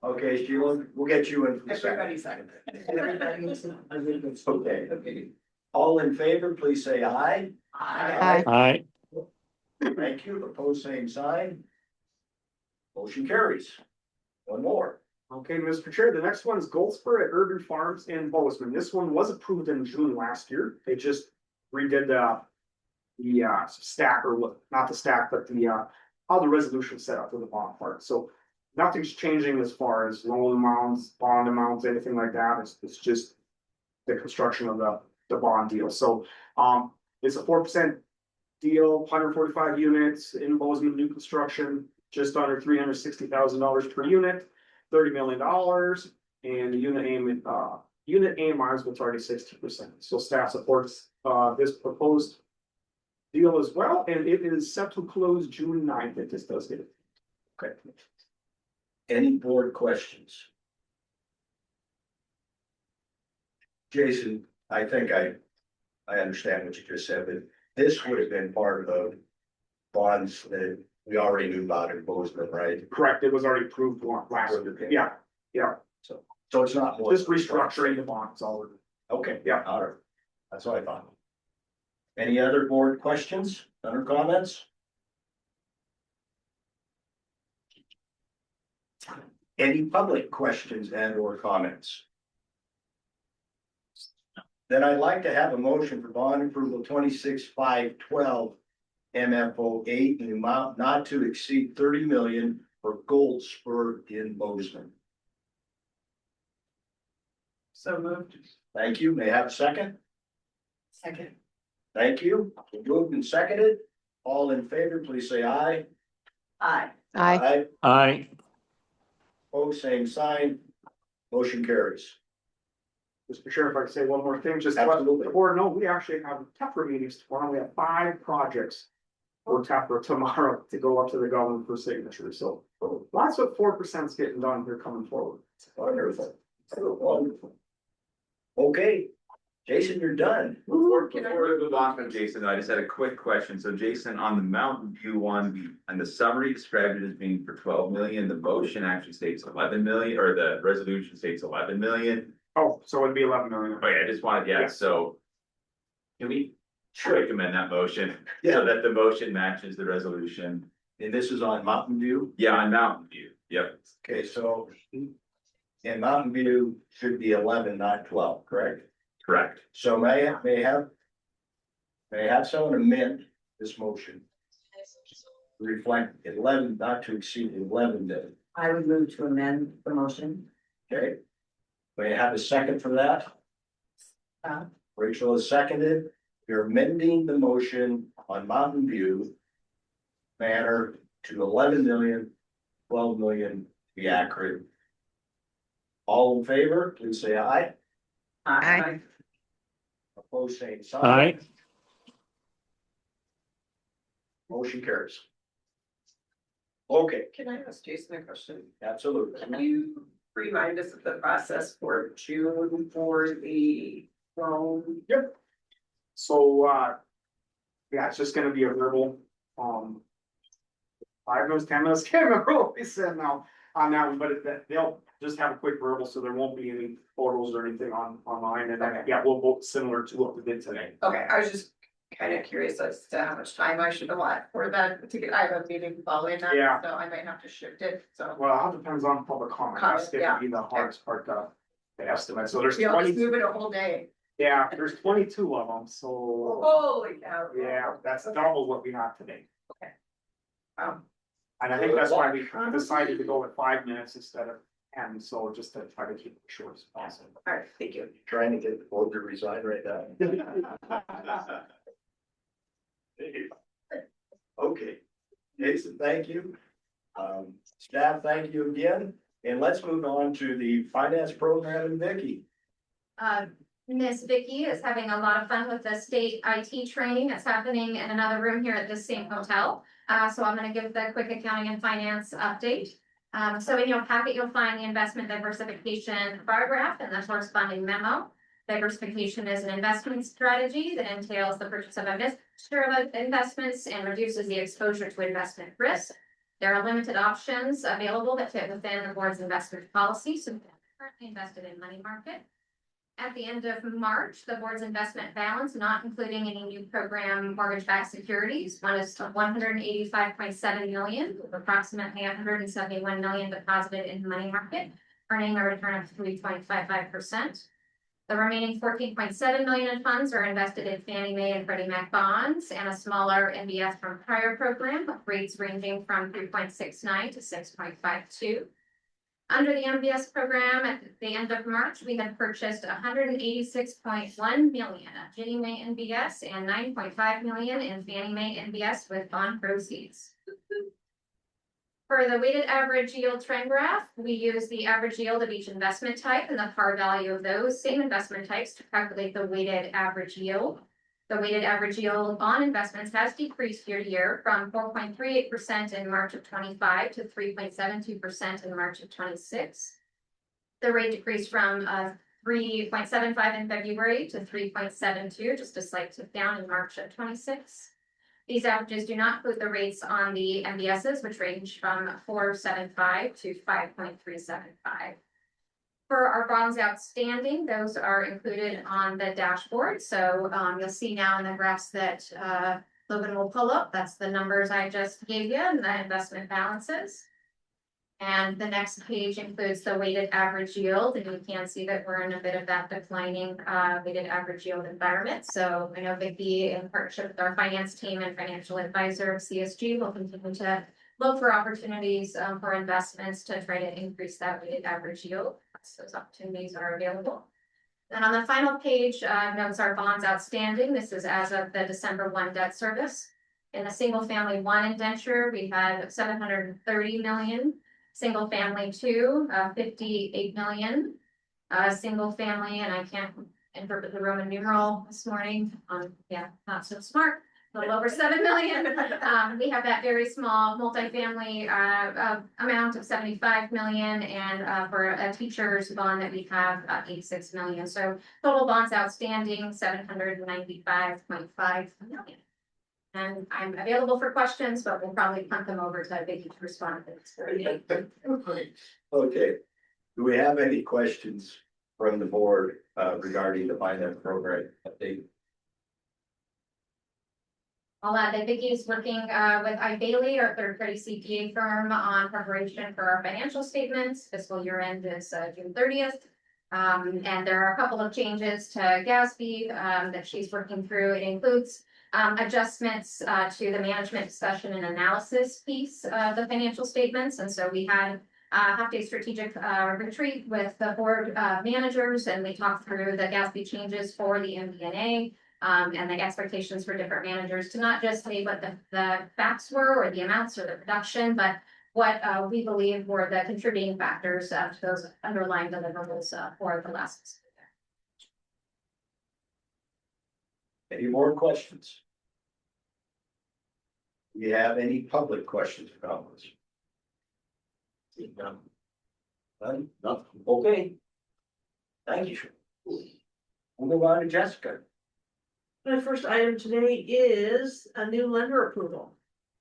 Okay, Sheila, we'll get you in for the second. Everybody seconded. Okay. All in favor, please say aye. Aye. Aye. Thank you. Opposed, same sign. Motion carries. One more. Okay, Mr. Chair, the next one is Goldspur at Urban Farms in Bozeman. This one was approved in June last year. They just redid the stack, or what, not the stack, but the how the resolution set up for the bond part. So nothing's changing as far as loan amounts, bond amounts, anything like that. It's just the construction of the bond deal. So it's a 4% deal, 145 units in Bozeman, new construction, just under $360,000 per unit, $30 million, and the unit AMIs will target 60%. So staff supports this proposed deal as well, and it is set to close June 9th if this does get it. Okay. Any board questions? Jason, I think I understand what you just said, but this would have been part of bonds that we already knew about in Bozeman, right? Correct, it was already approved last, yeah, yeah, So it's not more. just restructuring the bonds all of it. Okay, Yeah. all right. That's what I thought. Any other board questions, other comments? Any public questions and or comments? Then I'd like to have a motion for bond approval 26-5-12 MFO 8 in the amount not to exceed 30 million for Gold Spur in Bozeman. So moved. Thank you. May I have a second? Second. Thank you. Moved and seconded. All in favor, please say aye. Aye. Aye. Aye. Oh, same sign. Motion carries. Mr. Chair, if I could say one more thing, just to let Absolutely. the board know, we actually have TEPRA meetings tomorrow. We have 5 projects for TEPRA tomorrow to go up to the government for signature. So lots of 4% is getting done here coming forward. Wonderful. Wonderful. Okay, Jason, you're done. Before we move on from Jason, I just had a quick question. So Jason, on the Mountain View one, and the summary described it as being for 12 million, the motion actually states 11 million, or the resolution states 11 million. Oh, so it'd be 11 million. Oh yeah, I just wanted, yeah, so. Can we recommend that motion? So that the motion matches the resolution? And this is on Mountain View. Yeah, on Mountain View, yep. Okay, so in Mountain View should be 11, not 12, correct? Correct. So may I have someone amend this motion? Reflect 11, not to exceed 11 then. I would move to amend the motion. Okay. May I have a second for that? Rachel has seconded. You're amending the motion on Mountain View manner to 11 million, 12 million to be accurate. All in favor, please say aye. Aye. Opposed, same sign. Aye. Motion carries. Okay, Can I ask Jason a question? absolutely. Can you remind us of the process for June for the loan? Yep. So, yeah, it's just gonna be a verbal, 5 minutes, 10 minutes, can't remember what we said now on that one, but they'll just have a quick verbal, so there won't be any photos or anything online, and then, yeah, we'll vote similar to what we did today. Okay, I was just kind of curious as to how much time I should allot for that particular, I have a meeting following that, Yeah. so I might have to shift it, so. Well, it all depends on public comment, that's gonna be the hardest part, the estimate, so there's You'll just 20, move it a whole day. yeah, there's 22 of them, so, Holy cow. yeah, that's double what we have today. Okay. And I think that's why we decided to go with 5 minutes instead of 10, so just to try to keep it short as possible. All right, thank you. Trying to get the board to resign right now. Okay, Jason, thank you. Staff, thank you again. And let's move on to the finance program and Vicky. Miss Vicky is having a lot of fun with the state IT training that's happening in another room here at this same hotel. So I'm gonna give the quick accounting and finance update. So in your packet, you'll find the investment diversification bar graph and the corresponding memo. Diversification is an investment strategy that entails the purchase of a mixture of investments and reduces the exposure to investment risk. There are limited options available that fit within the board's investment policy, so currently invested in money market. At the end of March, the board's investment balance, not including any new program mortgage-backed securities, was 185.7 million, with approximately 171 million deposited in the money market, earning a return of 3.55%. The remaining 14.7 million in funds are invested in Fannie Mae and Freddie Mac bonds and a smaller MBS from prior program, with rates ranging from 3.69 to 6.52. Under the MBS program, at the end of March, we had purchased 186.1 million of Ginnie Mae MBS and 9.5 million in Fannie Mae MBS with bond proceeds. For the weighted average yield trend graph, we use the average yield of each investment type and the par value of those same investment types to calculate the weighted average yield. The weighted average yield on investments has decreased year to year from 4.38% in March of 25 to 3.72% in March of 26. The rate decreased from 3.75 in February to 3.72, just a slight tip down in March of 26. These averages do not include the rates on the MBSs, which range from 4.75 to 5.375. For our bonds outstanding, those are included on the dashboard. So you'll see now in the graphs that Logan will pull up. That's the numbers I just gave you and the investment balances. And the next page includes the weighted average yield, and you can see that we're in a bit of that declining weighted average yield environment. So I know Vicki, in partnership with our finance team and financial advisor CSG, will continue to look for opportunities for investments to try to increase that weighted average yield. So those opportunities are available. And on the final page, notes our bonds outstanding. This is as of the December 1 debt service. In the single family 1 indenture, we had 730 million. Single family 2, 58 million. Single family, and I can't interpret the Roman numeral this morning. Yeah, not so smart. A little over 7 million. We have that very small multifamily amount of 75 million, and for a teacher's bond that we have 86 million. So total bonds outstanding 795.5 million. And I'm available for questions, but we'll probably punt them over to Vicki to respond to this. Okay, do we have any questions from the board regarding the finance program update? I'll add that Vicki is working with iBailey, our third-party CPA firm, on preparation for our financial statements. Fiscal year end is June 30th. And there are a couple of changes to GASB that she's working through. It includes adjustments to the management discussion and analysis piece of the financial statements. And so we had a half-day strategic retreat with the board managers, and we talked through the GASB changes for the MD&A and the expectations for different managers to not just say what the facts were or the amounts or the production, but what we believe were the contributing factors to those underlying deliverables for the last fiscal year. Any more questions? Do we have any public questions or comments? None. None? Nothing. Okay. Thank you. We'll move on to Jessica. My first item today is a new lender approval.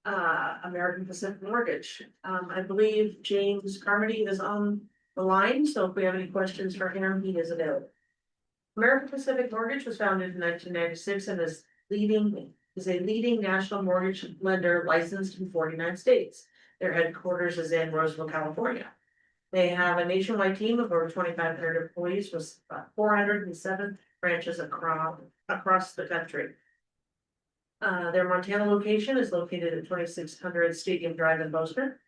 American Pacific Mortgage. I believe James Carmody is on the line, so if we have any questions for him, he is available. American Pacific Mortgage was founded in 1996 and is a leading national mortgage lender licensed in 49 states. Their headquarters is in Roseville, California. They have a nationwide team of over 2,500 employees with 407 branches across the country. Their Montana location is located at 2600 Stadium Drive in Bozeman.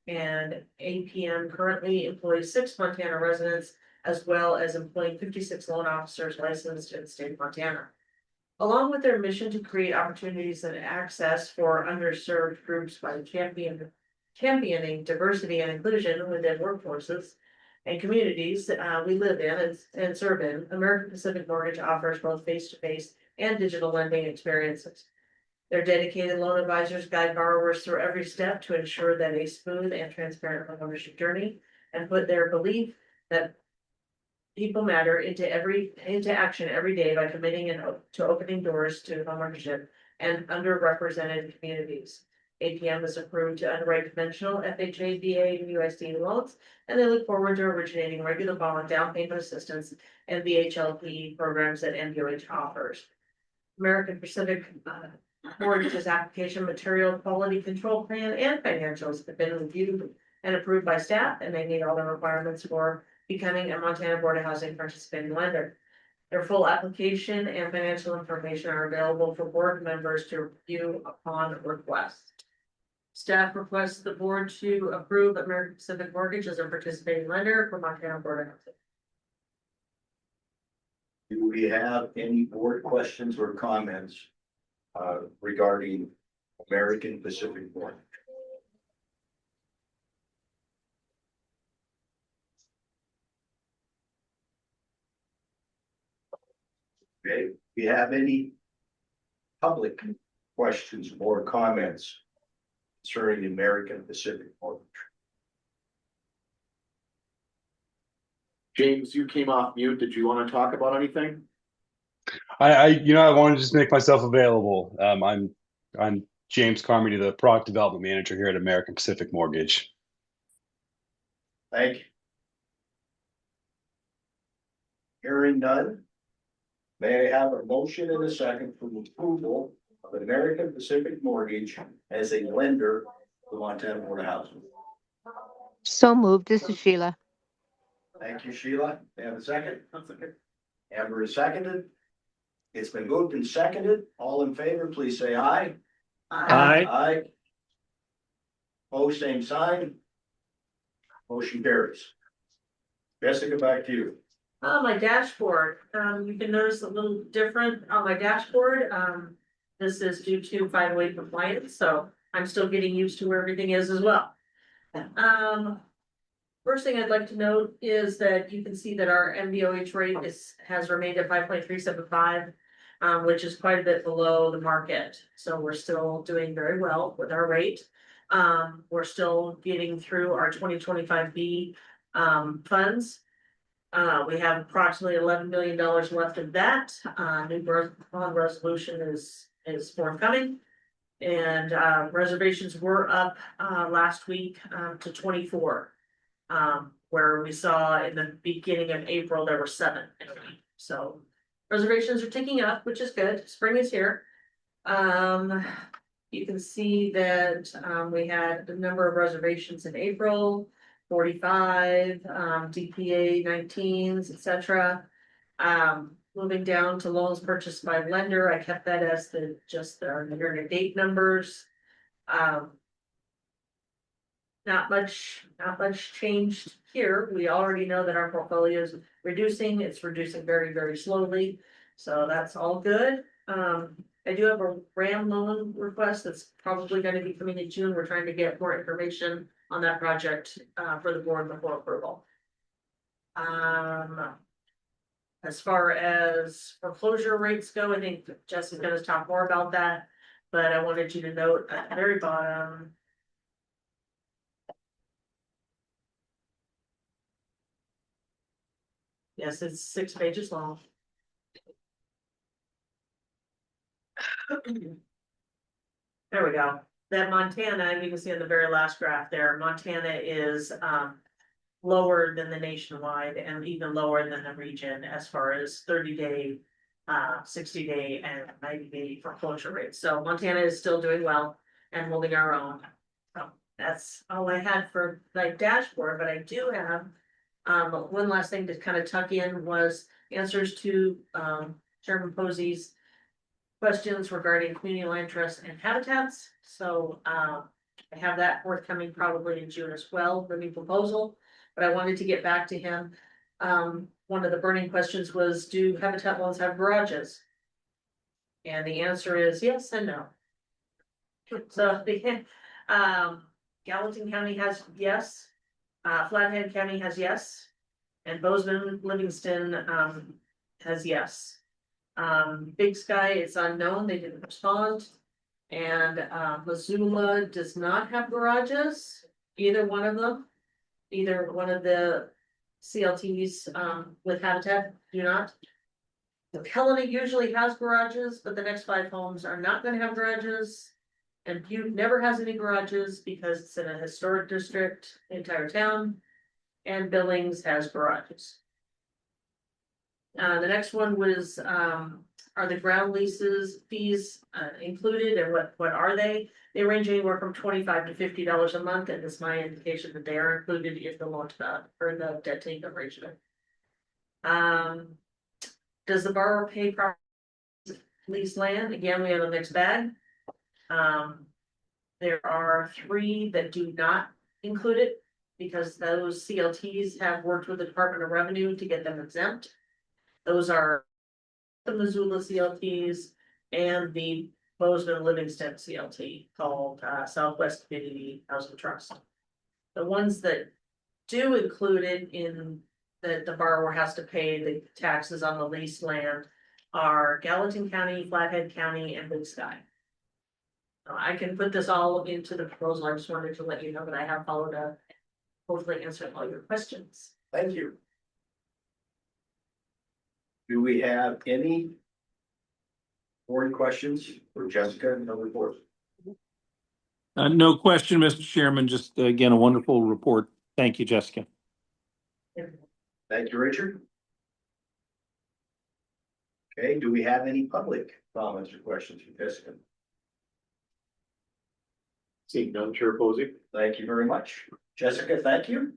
And APM currently employs 6 Montana residents, as well as employing 56 loan officers licensed in the state of Montana. Along with their mission to create opportunities and access for underserved groups by championing diversity and inclusion within workforces and communities we live in and serve in, American Pacific Mortgage offers both face-to-face and digital lending experiences. Their dedicated loan advisors guide borrowers through every step to ensure that a smooth and transparent homeownership journey, and put their belief that people matter into action every day by committing to opening doors to homeownership and underrepresented communities. APM is approved to underwrite conventional FHA, VA, and USD loans, and they look forward to originating regular bond down payment assistance and VHLP programs that MPOH offers. American Pacific Mortgage's application material, quality control plan, and financials have been reviewed and approved by staff, and they meet all the requirements for becoming a Montana Board of Housing participating lender. Their full application and financial information are available for board members to review upon request. Staff requests the board to approve American Pacific Mortgage as a participating lender for Montana Board of Housing. Do we have any board questions or comments regarding American Pacific Mortgage? Okay, do we have any public questions or comments concerning the American Pacific Mortgage? James, you came off mute. Did you want to talk about anything? I wanted to just make myself available. I'm James Carmody, the product development manager here at American Pacific Mortgage. Thank you. Hearing none. May I have a motion and a second for the approval of American Pacific Mortgage as a lender to Montana Board of Housing? So moved. This is Sheila. Thank you, Sheila. May I have a second? Amber is seconded. It's been moved and seconded. All in favor, please say aye. Aye. Aye. Opposed, same sign. Motion carries. Jessica, back to you. On my dashboard, you can notice a little different on my dashboard. This is due to 508 compliance, so I'm still getting used to where everything is as well. First thing I'd like to note is that you can see that our MBOH rate has remained at 5.375, which is quite a bit below the market. So we're still doing very well with our rate. We're still getting through our 2025B funds. We have approximately $11 million left of that. New bond resolution is forthcoming. And reservations were up last week to 24. Where we saw in the beginning of April, there were 7. So reservations are ticking up, which is good. Spring is here. You can see that we had a number of reservations in April, 45, DPA 19s, etc. Moving down to loans purchased by lender, I kept that as just our year to date numbers. Not much changed here. We already know that our portfolio is reducing. It's reducing very, very slowly. So that's all good. I do have a RAM loan request that's probably going to be coming in June. We're trying to get more information on that project for the board before approval. As far as foreclosure rates go, I think Jess is going to talk more about that, but I wanted you to note at the very bottom. Yes, it's 6 pages long. There we go. That Montana, you can see on the very last graph there, Montana is lower than the nationwide and even lower than the region as far as 30-day, 60-day and 90-day foreclosure rates. So Montana is still doing well and holding our own. So that's all I had for my dashboard, but I do have one last thing to kind of tuck in was answers to Chairman Posey's questions regarding community land trusts and habitats. So I have that forthcoming probably in June as well, the new proposal, but I wanted to get back to him. One of the burning questions was, do habitat loans have garages? And the answer is yes and no. So the Gallatin County has yes. Flathead County has yes, and Bozeman, Livingston has yes. Big Sky, it's unknown, they didn't respond. And Missoula does not have garages, either one of them. Either one of the CLTs with Habitat do not. The Helena usually has garages, but the next 5 homes are not gonna have garages. And Butte never has any garages because it's in a historic district, the entire town. And Billings has garages. The next one was, are the ground leases fees included and what are they? They range anywhere from $25 to $50 a month, and it's my indication that they are included if the loan to that or the debt to income ratio. Does the borrower pay property lease land? Again, we have a mixed bag. There are 3 that do not include it because those CLTs have worked with the Department of Revenue to get them exempt. Those are the Missoula CLTs and the Bozeman Livingston CLT called Southwest Community Housing Trust. The ones that do include it in that the borrower has to pay the taxes on the leased land are Gallatin County, Flathead County, and Blue Sky. I can put this all into the proposal. I just wanted to let you know that I have followed up, hopefully answering all your questions. Thank you. Do we have any board questions for Jessica and the report? No question, Mr. Chairman, just again, a wonderful report. Thank you, Jessica. Thank you, Richard. Okay, do we have any public comments or questions for Jessica? Seeing none, Chair Posey. Thank you very much. Jessica, thank you.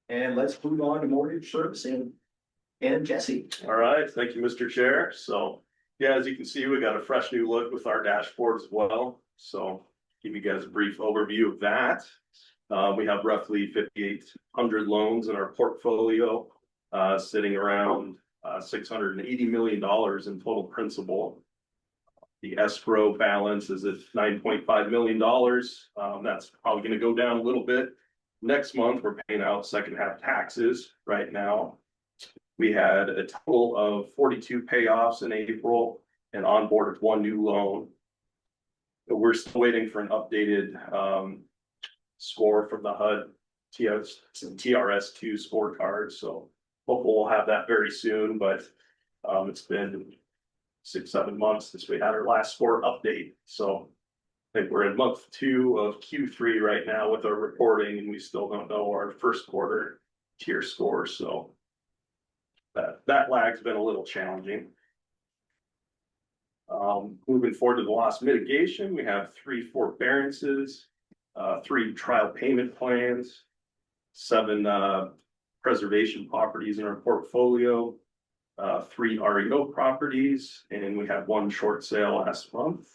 And let's move on to mortgage servicing and Jesse. All right, thank you, Mr. Chair. So, yeah, as you can see, we got a fresh new look with our dashboard as well. So give you guys a brief overview of that. We have roughly 5,800 loans in our portfolio, sitting around $680 million in total principal. The escrow balance is at $9.5 million. That's probably going to go down a little bit. Next month, we're paying out second half taxes right now. We had a total of 42 payoffs in April and onboarded one new loan. But we're still waiting for an updated score from the HUD TRS2 scorecard. So hopefully we'll have that very soon, but it's been 6-7 months since we had our last score update. So I think we're in month 2 of Q3 right now with our reporting, and we still don't know our first quarter tier score. So that lag's been a little challenging. Moving forward to the loss mitigation, we have 3 forbearances, 3 trial payment plans, 7 preservation properties in our portfolio, 3 REO properties, and we had 1 short sale last month.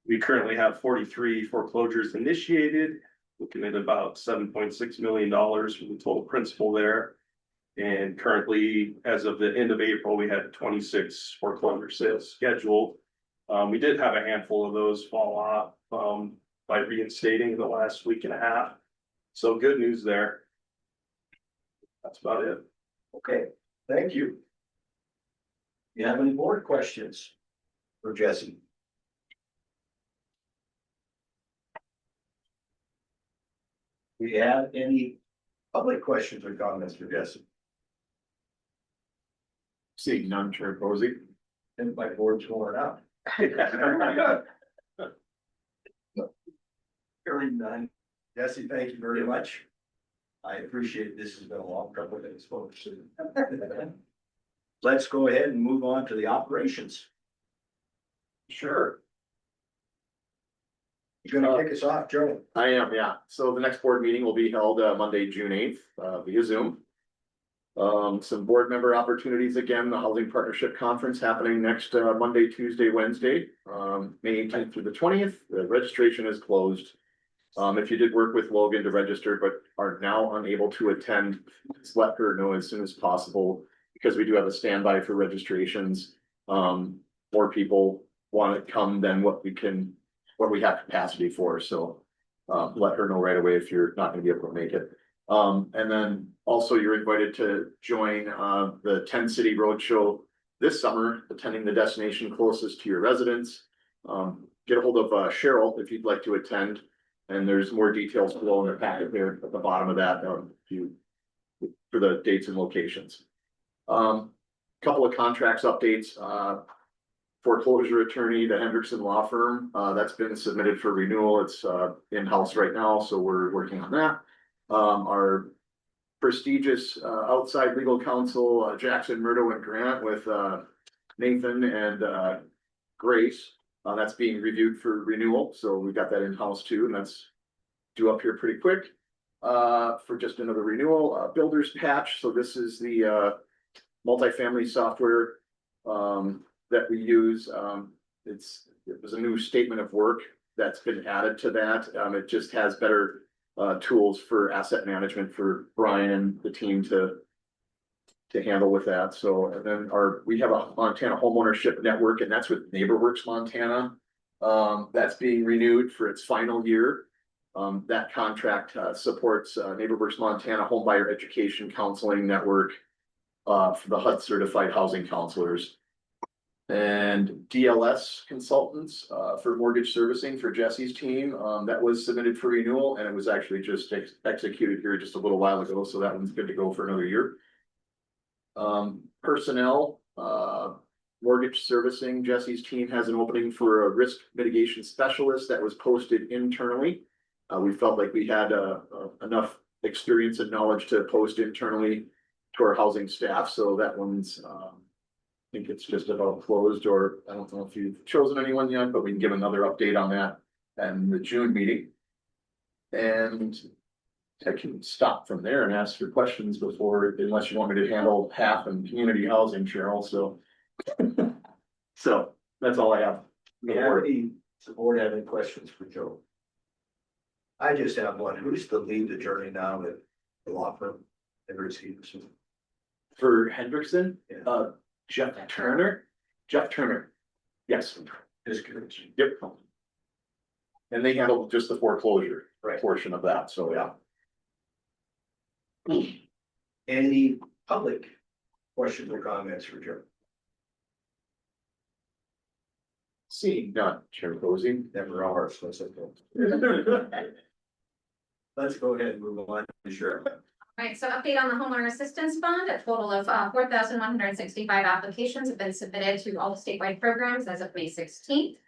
We currently have 43 foreclosures initiated, looking at about $7.6 million for the total principal there. And currently, as of the end of April, we had 26 foreclosure sales scheduled. We did have a handful of those fall off by reinstating in the last week and a half. So good news there. That's about it. Okay, thank you. You have any board questions for Jesse? Do you have any public questions or comments for Jesse? Seeing none, Chair Posey. And my board's going out. Hearing none. Jesse, thank you very much. I appreciate this has been a long couple of days, folks. Let's go ahead and move on to the operations. Sure. You're gonna kick us off, Joe? I am, yeah. So the next board meeting will be held Monday, June 8th, via Zoom. Some board member opportunities again, the Housing Partnership Conference happening next Monday, Tuesday, Wednesday, May 18th through the 20th. The registration is closed. If you did work with Logan to register but are now unable to attend, just let her know as soon as possible, because we do have a standby for registrations. More people want to come than what we have capacity for. So let her know right away if you're not going to be able to make it. And then also you're invited to join the 10 City Roadshow this summer, attending the destination closest to your residence. Get a hold of Cheryl if you'd like to attend. And there's more details below in the packet there at the bottom of that for the dates and locations. Couple of contracts updates. Foreclosure attorney, the Hendrickson Law Firm, that's been submitted for renewal. It's in-house right now, so we're working on that. Our prestigious outside legal counsel, Jackson, Murdo and Grant with Nathan and Grace, that's being reviewed for renewal. So we got that in-house too, and that's due up here pretty quick for just another renewal. Builder's Patch. So this is the multifamily software that we use. It was a new statement of work that's been added to that. It just has better tools for asset management for Brian and the team to handle with that. So, and then we have a Montana homeownership network, and that's with NeighborWorks Montana. That's being renewed for its final year. That contract supports NeighborWorks Montana Homebuyer Education Counseling Network for the HUD certified housing counselors. And DLS consultants, for mortgage servicing for Jesse's team, that was submitted for renewal and it was actually just executed here just a little while ago, so that one's good to go for another year. Personnel, mortgage servicing, Jesse's team has an opening for a risk mitigation specialist that was posted internally. We felt like we had, enough experience and knowledge to post internally to our housing staff, so that one's, I think it's just about closed, or I don't know if you've chosen anyone yet, but we can give another update on that in the June meeting. And I can stop from there and ask your questions before, unless you want me to handle half in community housing, Cheryl, so. So that's all I have. Does the board have any questions for Joe? I just have one. Who's the lead attorney now at the law firm? For Hendrickson, Yeah. Jeff Turner. Yes. Just curious. Yep. And they handle just the foreclosure Right. portion of that, so yeah. Any public questions or comments for Joe? Seeing none, Chair Posey. Never are, so it's okay. Let's go ahead and move on to Cheryl. Right, so update on the homeowner assistance fund, a total of 4,165 applications have been submitted to all the statewide programs as of May 16th.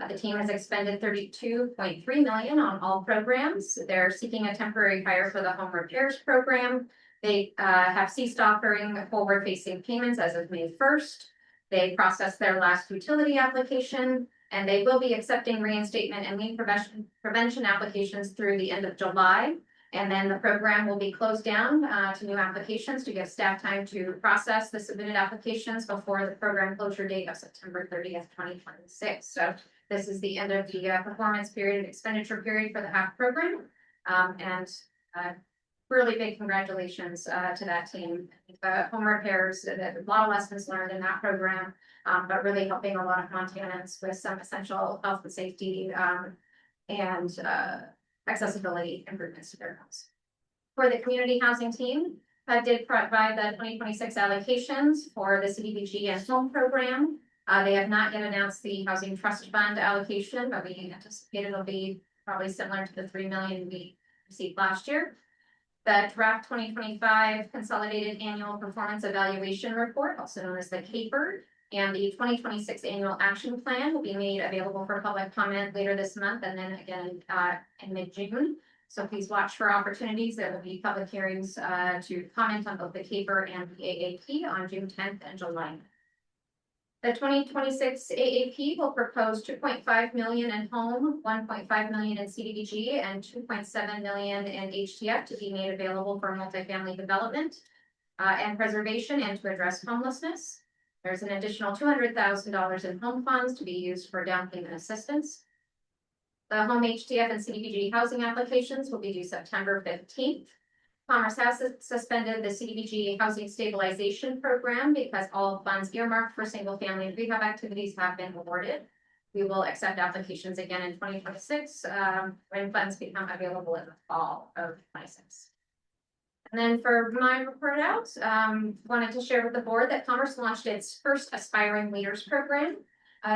The team has expended 32.3 million on all programs. They're seeking a temporary hire for the home repairs program. They have ceased offering forward-facing payments as of May 1st. They processed their last utility application, and they will be accepting reinstatement and lien prevention applications through the end of July. And then the program will be closed down to new applications to give staff time to process the submitted applications before the program closure date of September 30th, 2026. So this is the end of the performance period, expenditure period for the HAP program. Really big congratulations to that team. Home repairs, a lot of lessons learned in that program, but really helping a lot of Montanans with some essential health and safety and accessibility improvements to their homes. For the community housing team, did provide the 2026 allocations for the CDBG and home program. They have not yet announced the housing trust fund allocation, but we anticipate it'll be probably similar to the 3 million we received last year. The draft 2025 consolidated annual performance evaluation report, also known as the CAPER, and the 2026 annual action plan will be made available for public comment later this month and then again in mid-June. So please watch for opportunities. There will be public hearings to comment on both the CAPER and the AAP on June 10th and July 9th. The 2026 AAP will propose 2.5 million in home, 1.5 million in CDBG, and 2.7 million in HTF to be made available for multifamily development and preservation and to address homelessness. There's an additional $200,000 in home funds to be used for down payment assistance. The home HTF and CDBG housing applications will be due September 15th. Commerce has suspended the CDBG housing stabilization program because all funds earmarked for single family rehab activities have been awarded. We will accept applications again in 2026 when funds become available in the fall of 26. And then for my report out, wanted to share with the board that Commerce launched its first Aspiring Leaders program.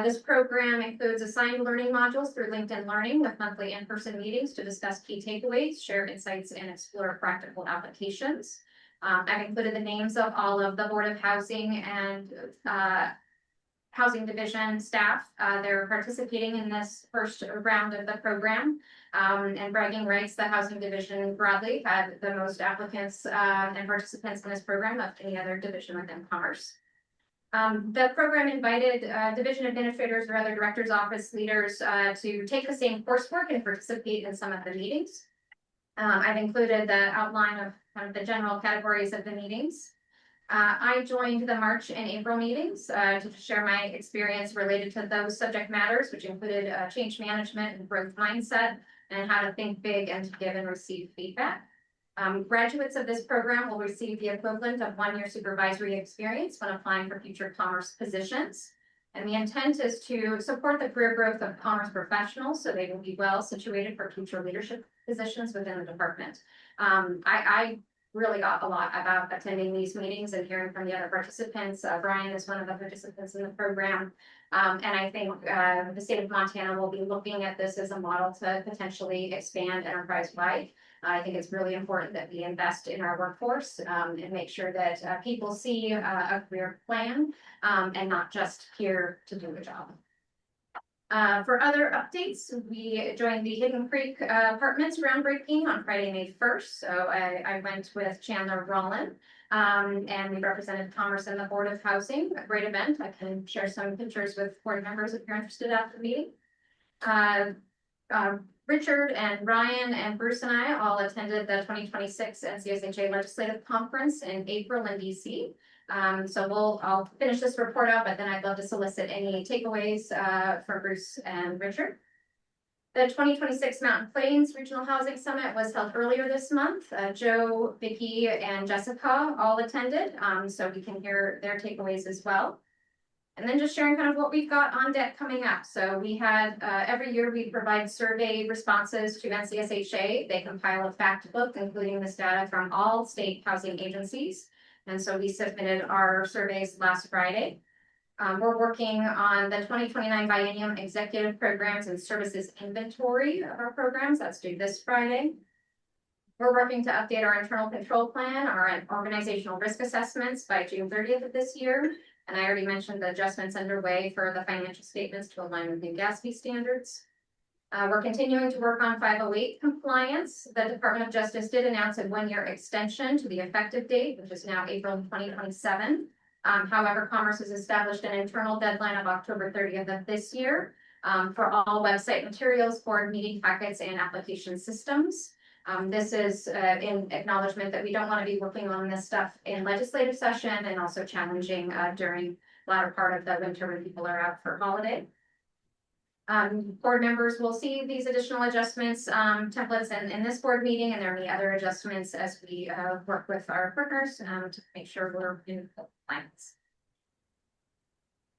This program includes assigned learning modules through LinkedIn Learning with monthly in-person meetings to discuss key takeaways, share insights, and explore practical applications. I've included the names of all of the Board of Housing and Housing Division staff. They're participating in this first round of the program. And bragging rights, the Housing Division broadly had the most applicants and participants in this program of any other division within Commerce. The program invited division administrators or other directors' office leaders to take the same coursework and participate in some of the meetings. I've included the outline of kind of the general categories of the meetings. I joined the March and April meetings to share my experience related to those subject matters, which included change management and growth mindset and how to think big and to give and receive feedback. Graduates of this program will receive the equivalent of 1 year supervisory experience when applying for future Commerce positions. And the intent is to support the career growth of Commerce professionals so they will be well situated for future leadership positions within the department. I really got a lot about attending these meetings and hearing from the other participants. Brian is one of the participants in the program. And I think the state of Montana will be looking at this as a model to potentially expand enterprise-wide. I think it's really important that we invest in our workforce and make sure that people see a career plan and not just here to do a job. For other updates, we joined the Hidden Creek Apartments groundbreaking on Friday, May 1st. So I went with Chandler Rollin and we represented Commerce and the Board of Housing, a great event. I can share some pictures with board members if you're interested after the meeting. Richard and Ryan and Bruce and I all attended the 2026 NCSHA Legislative Conference in April in DC. So I'll finish this report up, but then I'd love to solicit any takeaways from Bruce and Richard. The 2026 Mountain Plains Regional Housing Summit was held earlier this month. Joe, Vicki, and Jessica all attended, so we can hear their takeaways as well. And then just sharing kind of what we've got on deck coming up. So we had, every year we provide survey responses to NCSHA. They compile a fact book, including this data from all state housing agencies. And so we submitted our surveys last Friday. We're working on the 2029 Biennium Executive Programs and Services Inventory of our programs. That's due this Friday. We're working to update our internal control plan, our organizational risk assessments by June 30th of this year. And I already mentioned the adjustments underway for the financial statements to align with new GASB standards. We're continuing to work on 508 compliance. The Department of Justice did announce a 1-year extension to the effective date, which is now April 2027. However, Commerce has established an internal deadline of October 30th of this year for all website materials, board meeting packets, and application systems. This is in acknowledgement that we don't want to be working on this stuff in legislative session and also challenging during the latter part of the winter when people are out for holiday. Board members will see these additional adjustments, templates in this board meeting, and there will be other adjustments as we work with our partners to make sure we're in compliance.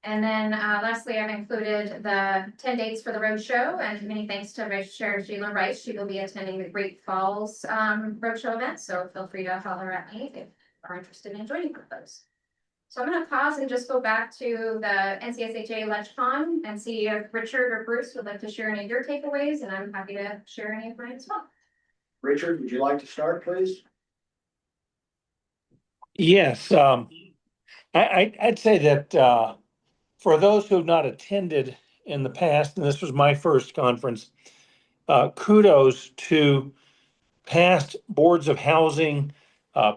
And then lastly, I've included the 10 dates for the roadshow, and many thanks to Vice Chair Sheila Rice. She will be attending the Great Falls roadshow event, so feel free to holler at me if you are interested in joining for those. So I'm going to pause and just go back to the NCSHA LegCon and see if Richard or Bruce would like to share any of your takeaways, and I'm happy to share any of mine as well. Richard, would you like to start, please? Yes, I'd say that for those who have not attended in the past, and this was my first conference, kudos to past boards of housing,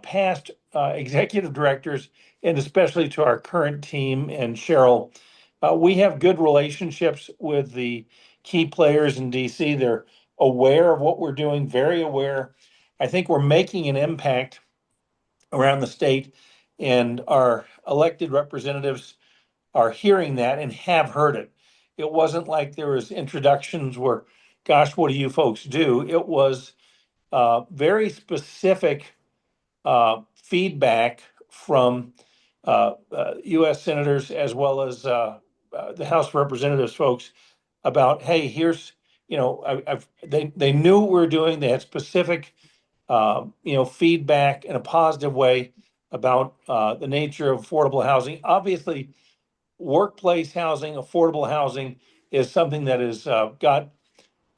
past executive directors, and especially to our current team and Cheryl. We have good relationships with the key players in DC. They're aware of what we're doing, very aware. I think we're making an impact around the state, and our elected representatives are hearing that and have heard it. It wasn't like there was introductions where, gosh, what do you folks do? It was very specific feedback from U.S. senators as well as the House of Representatives folks about, hey, here's, they knew what we were doing. They had specific, feedback in a positive way about the nature of affordable housing. Obviously, workplace housing, affordable housing is something that is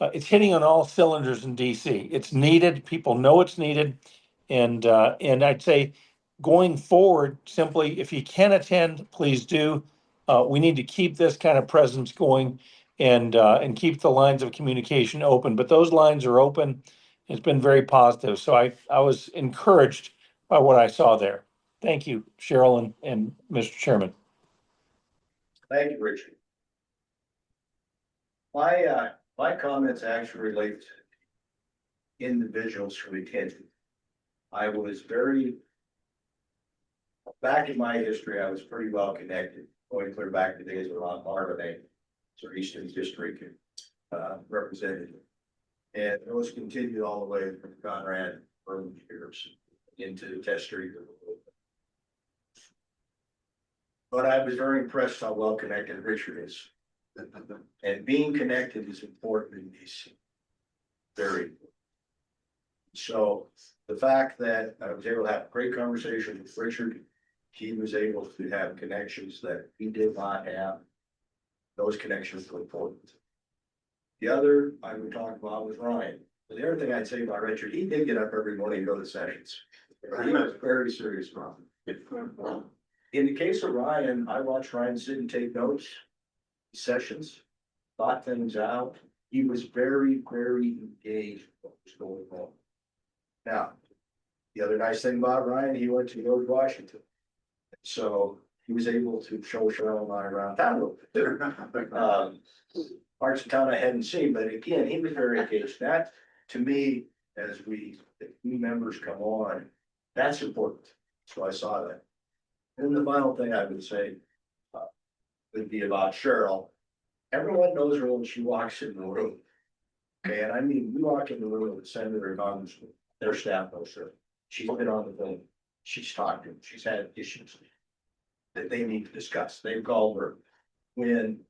it's hitting on all cylinders in DC. It's needed. People know it's needed. And I'd say going forward, simply, if you can attend, please do. We need to keep this kind of presence going and keep the lines of communication open. But those lines are open. It's been very positive. So I was encouraged by what I saw there. Thank you, Cheryl and Mr. Chairman. Thank you, Richard. My comments actually relate to individuals who attended. I was back in my history, I was pretty well connected, going clear back to the days of Ron Barnabé, so Eastern District representative. And those continued all the way from Conrad early years into Test Street. But I was very impressed how well connected Richard is. And being connected is important in DC. Very important. So the fact that I was able to have a great conversation with Richard, he was able to have connections that he did not have. Those connections were important. The other I would talk about was Ryan. The other thing I'd say about Richard, he did get up every morning and go to sessions. He was very serious about it. In the case of Ryan, I watched Ryan sit and take notes, sessions, thought things out. He was very, very engaged in what was going on. Now, the other nice thing about Ryan, he went to George Washington. So he was able to show Cheryl and I around town a little bit. Parts of town I hadn't seen, but again, he was very engaged. That, to me, as the new members come on, that's important. So I saw that. And the final thing I would say would be about Cheryl. Everyone knows her when she walks in the room. Okay, and I mean, we walk in the room with the senator and congressman, their staff knows her. She's been on the phone, she's talked to them, she's had issues that they need to discuss. They've called her. When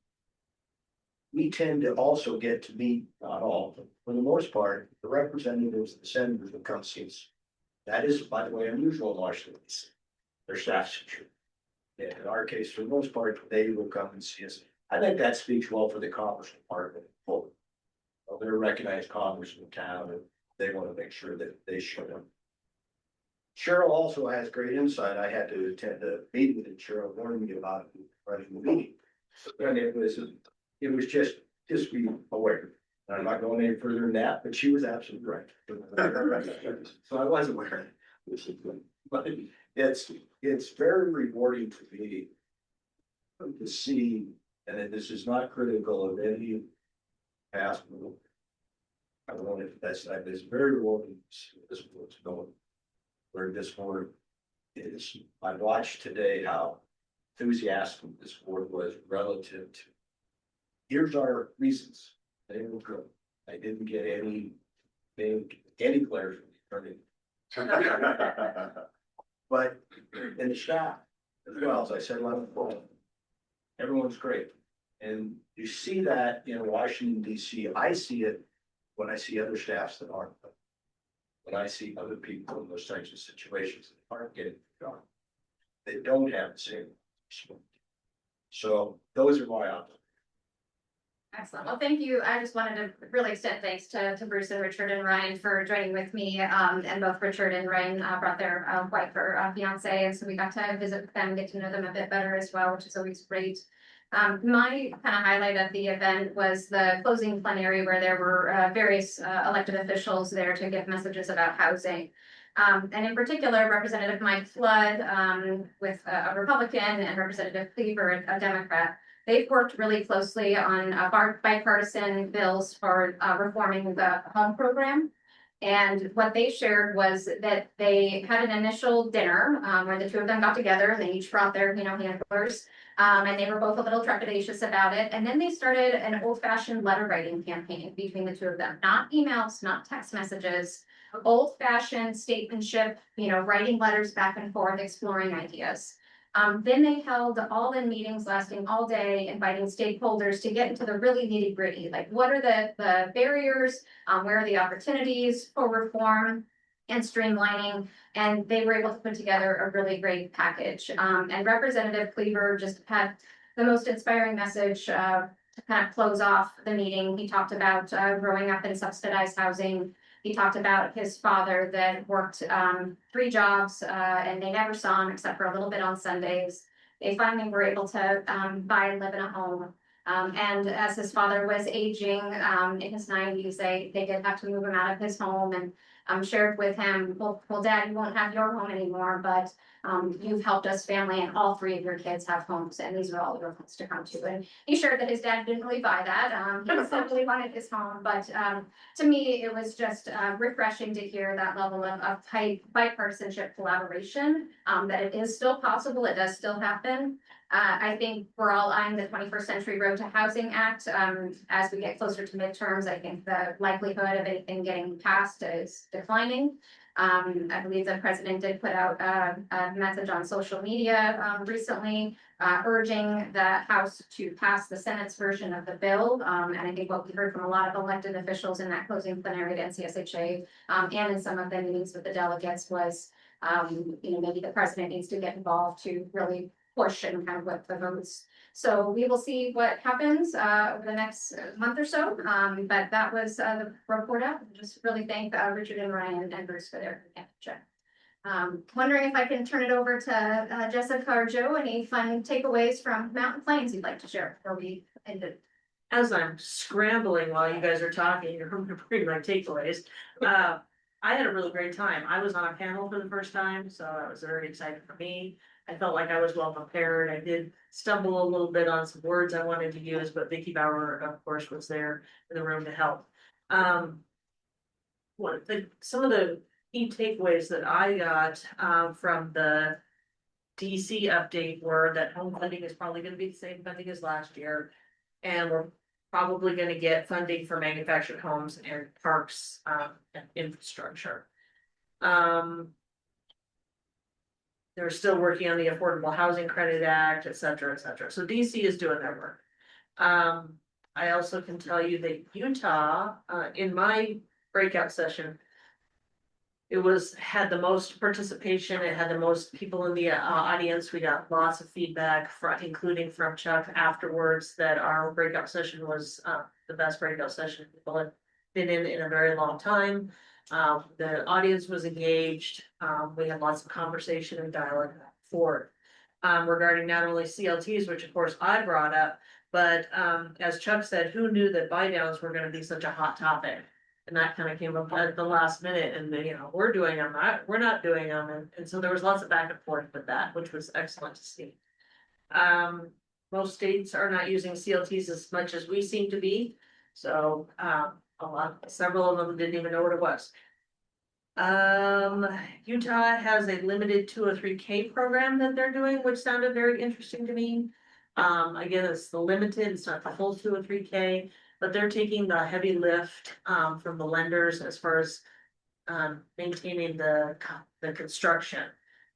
we tend to also get to meet, not all, but for the most part, the representatives, the senators will come see us. That is, by the way, unusual in Washington. Their staff's true. In our case, for the most part, they will come and see us. I think that speaks well for the Commerce Department. They're a recognized congressman in town, and they want to make sure that they show them. Cheryl also has great insight. I had to attend a meeting with Cheryl warned me about it running the meeting. And it was just be aware. I'm not going any further than that, but she was absolutely right. So I was aware. But it's very rewarding to me to see, and this is not critical of any past. I don't want it, it's very rewarding to see this board's going. Where this board is, I watched today how enthusiastic this board was relative to. Here's our reasons. They were good. I didn't get any players from the But in the staff as well, as I said, everyone's great. And you see that in Washington, DC. I see it when I see other staffs that aren't. When I see other people in those types of situations that aren't getting the job, they don't have the same. So those are my options. Excellent. Well, thank you. I just wanted to really extend thanks to Bruce and Richard and Ryan for joining with me. And both Richard and Ryan brought their wife or fiance, and so we got to visit with them, get to know them a bit better as well, which is always great. My kind of highlight of the event was the closing plenary where there were various elected officials there to give messages about housing. And in particular, Representative Mike Flood with a Republican and Representative Cleaver, a Democrat. They've worked really closely on bipartisan bills for reforming the home program. And what they shared was that they had an initial dinner where the two of them got together and they each brought their, handlers. And they were both a little trepidatious about it. And then they started an old-fashioned letter writing campaign between the two of them, not emails, not text messages, old-fashioned statesmanship, writing letters back and forth, exploring ideas. Then they held all-in meetings lasting all day, inviting stakeholders to get into the really nitty-gritty, like what are the barriers, where are the opportunities for reform and streamlining, and they were able to put together a really great package. And Representative Cleaver just had the most inspiring message to kind of close off the meeting. He talked about growing up in subsidized housing. He talked about his father that worked 3 jobs and they never saw him except for a little bit on Sundays. They finally were able to buy and live in a home. And as his father was aging in his 90s, they did have to move him out of his home and shared with him, well, Dad, you won't have your home anymore, but you've helped us family and all 3 of your kids have homes and these are all your homes to come to. And he shared that his dad didn't really buy that. He still really wanted his home, but to me, it was just refreshing to hear that level of tight bipartisanship collaboration, that it is still possible, it does still happen. I think we're all eyeing the 21st Century Road to Housing Act. As we get closer to midterms, I think the likelihood of anything getting passed is declining. I believe the president did put out a message on social media recently urging the House to pass the Senate's version of the bill. And I think what we heard from a lot of elected officials in that closing plenary at NCSHA, and in some of the meetings with the delegates was, maybe the president needs to get involved to really push and kind of whip the votes. So we will see what happens over the next month or so. But that was the report up. Just really thank Richard and Ryan and Bruce for their check. Wondering if I can turn it over to Jessica or Joe. Any fun takeaways from Mountain Plains you'd like to share before we end it? As I'm scrambling while you guys are talking, you're remembering my takeaways. I had a really great time. I was on a panel for the first time, so that was very exciting for me. I felt like I was well prepared. I did stumble a little bit on some words I wanted to use, but Vicky Bauer, of course, was there in the room to help. Some of the key takeaways that I got from the DC update were that home funding is probably going to be the same funding as last year, and we're probably going to get funding for manufactured homes and parks and infrastructure. They're still working on the Affordable Housing Credit Act, et cetera, et cetera. So DC is doing their work. I also can tell you that Utah, in my breakout session, had the most participation. It had the most people in the audience. We got lots of feedback including from Chuck afterwards, that our breakout session was the best breakout session people had been in a very long time. The audience was engaged. We had lots of conversation and dialogue forward regarding not only CLTs, which of course I brought up, but as Chuck said, who knew that buy downs were going to be such a hot topic? And that kind of came up at the last minute, and we're doing them, we're not doing them, and so there was lots of back and forth with that, which was excellent to see. Most states are not using CLTs as much as we seem to be, so several of them didn't even know what it was. Utah has a limited 203K program that they're doing, which sounded very interesting to me. Again, it's the limited, it's not the whole 203K. But they're taking the heavy lift from the lenders as far as maintaining the construction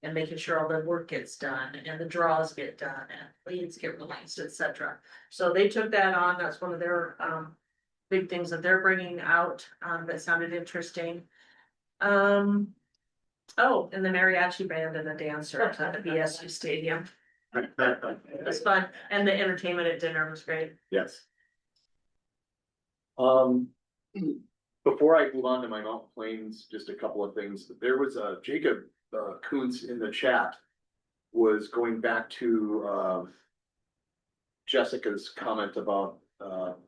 and making sure all the work gets done and the draws get done and liens get released, etc. So they took that on. That's one of their big things that they're bringing out that sounded interesting. Oh, and the mariachi band and the dancer at the BSU Stadium. It was fun, and the entertainment at dinner was great. Yes. Before I move on to my Mountain Plains, just a couple of things. There was Jacob Kuntz in the chat was going back to Jessica's comment about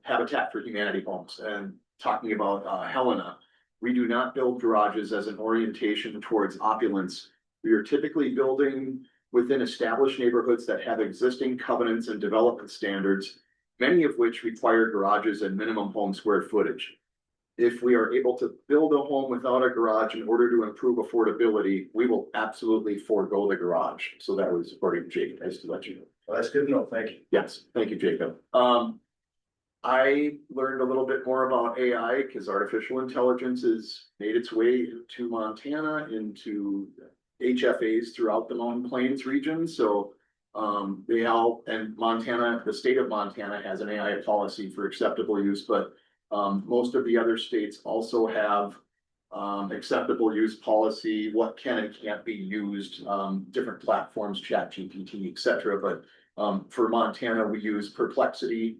Habitat for Humanity homes and talking about Helena. We do not build garages as an orientation towards opulence. We are typically building within established neighborhoods that have existing covenants and development standards, many of which require garages and minimum home square footage. If we are able to build a home without a garage in order to improve affordability, we will absolutely forego the garage. So that was according to Jacob, just to let you know. Well, that's good to know. Thank you. Yes, thank you, Jacob. I learned a little bit more about AI because artificial intelligence has made its way into Montana, into HFAs throughout the Mountain Plains region. So Montana, the state of Montana has an AI policy for acceptable use, but most of the other states also have acceptable use policy, what can and can't be used, different platforms, ChatGPT, etc. But for Montana, we use Perplexity,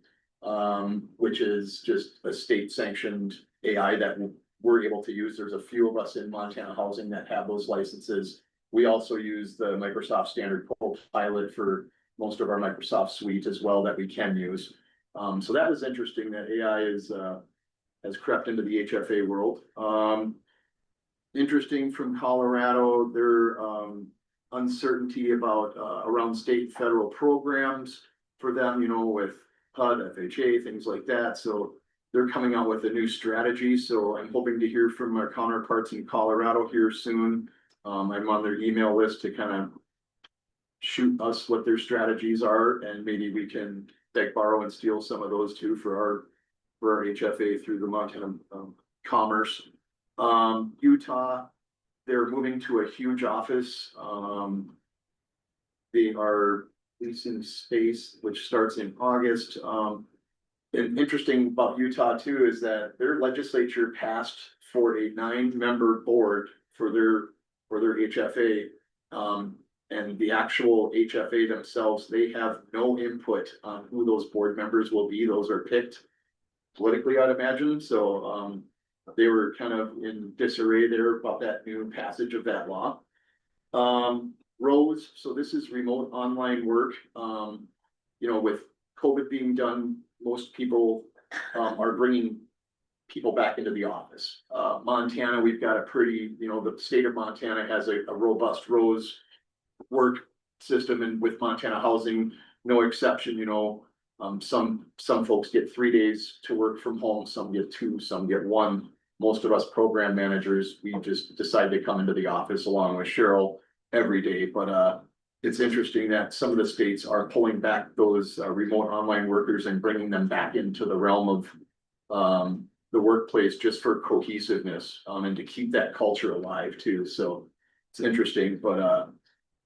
which is just a state sanctioned AI that we're able to use. There's a few of us in Montana Housing that have those licenses. We also use the Microsoft Standard Copilot for most of our Microsoft suite as well that we can use. So that was interesting that AI has crept into the HFA world. Interesting from Colorado, their uncertainty about around state and federal programs for them, with HUD, FHA, things like that. So they're coming out with a new strategy. So I'm hoping to hear from our counterparts in Colorado here soon. I'm on their email list to kind of shoot us what their strategies are, and maybe we can beg, borrow, and steal some of those too for our HFA through the Montana Commerce. Utah, they're moving to a huge office. They are leasing space, which starts in August. And interesting about Utah too is that their legislature passed for a 9-member board for their HFA. And the actual HFA themselves, they have no input on who those board members will be. Those are picked politically, I'd imagine. So they were kind of in disarray there about that new passage of that law. Rose, so this is remote online work. With COVID being done, most people are bringing people back into the office. Montana, we've got a pretty, the state of Montana has a robust Rose work system, and with Montana Housing, no exception, some folks get 3 days to work from home, some get 2, some get 1. Most of us program managers, we just decide to come into the office along with Cheryl every day, but it's interesting that some of the states are pulling back those remote online workers and bringing them back into the realm of the workplace just for cohesiveness and to keep that culture alive too. So it's interesting, but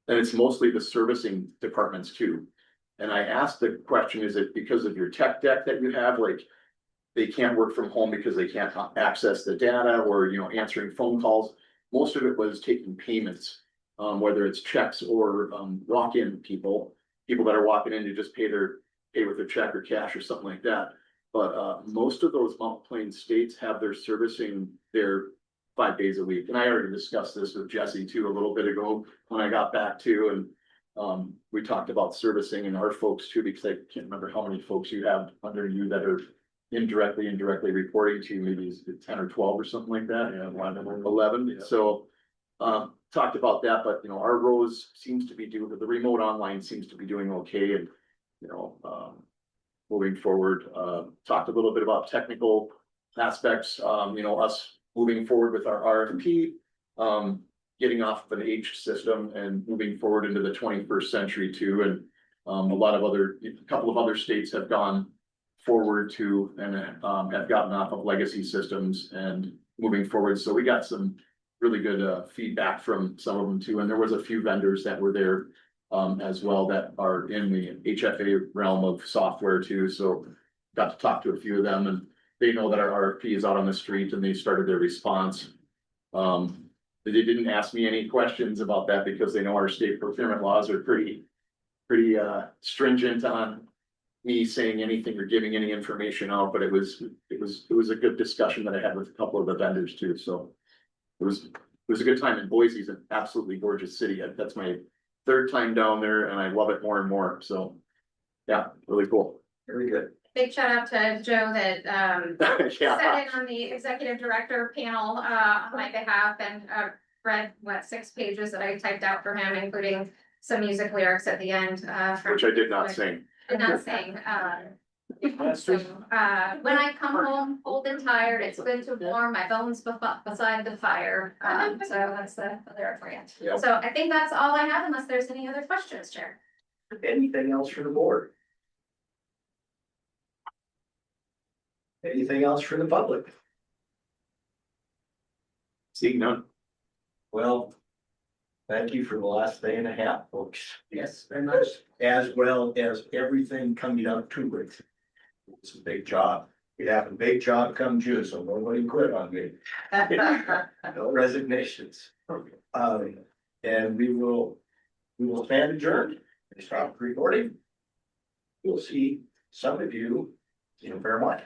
and it's mostly the servicing departments too. And I asked the question, is it because of your tech debt that you have, like they can't work from home because they can't access the data or, answering phone calls? Most of it was taking payments, whether it's checks or walk-in people that are walking in to just pay with their check or cash or something like that. But most of those Mount Plains states have their servicing there 5 days a week. And I already discussed this with Jesse too a little bit ago when I got back too. And we talked about servicing and our folks too, because I can't remember how many folks you have under you that are indirectly reporting to you. Maybe it's 10 or 12 or something like that. Yeah, 11. Yeah. So talked about that, but our Rose seems to be doing, the remote online seems to be doing okay. And moving forward, talked a little bit about technical aspects, us moving forward with our RFP, getting off of an H system and moving forward into the 21st century too. And a couple of other states have gone forward too, and have gotten off of legacy systems and moving forward. So we got some really good feedback from some of them too. And there was a few vendors that were there as well that are in the HFA realm of software too. So got to talk to a few of them, and they know that our RFP is out on the street and they started their response. They didn't ask me any questions about that because they know our state procurement laws are pretty stringent on me saying anything or giving any information out, but it was a good discussion that I had with a couple of the vendors too. So it was a good time. And Boise's an absolutely gorgeous city. That's my 3rd time down there and I love it more and more. So yeah, really cool. Very good. Big shout out to Joe that Yeah. sat in on the executive director panel on my behalf and read 6 pages that I typed out for him, including some music lyrics at the end. Which I did not sing. Did not sing. So when I come home cold and tired, it's good to warm my bones beside the fire. So that's the lyric for you. Yep. So I think that's all I have unless there's any other questions, Chair. Anything else for the board? Anything else for the public? Seeing none. Well, thank you for the last day and a half, folks. Yes, very much. As well as everything coming up to it. It's a big job. We have a big job come June, so nobody quit on me. No resignations. And we will stand adjourned. Stop recording. We'll see some of you in Fairmont.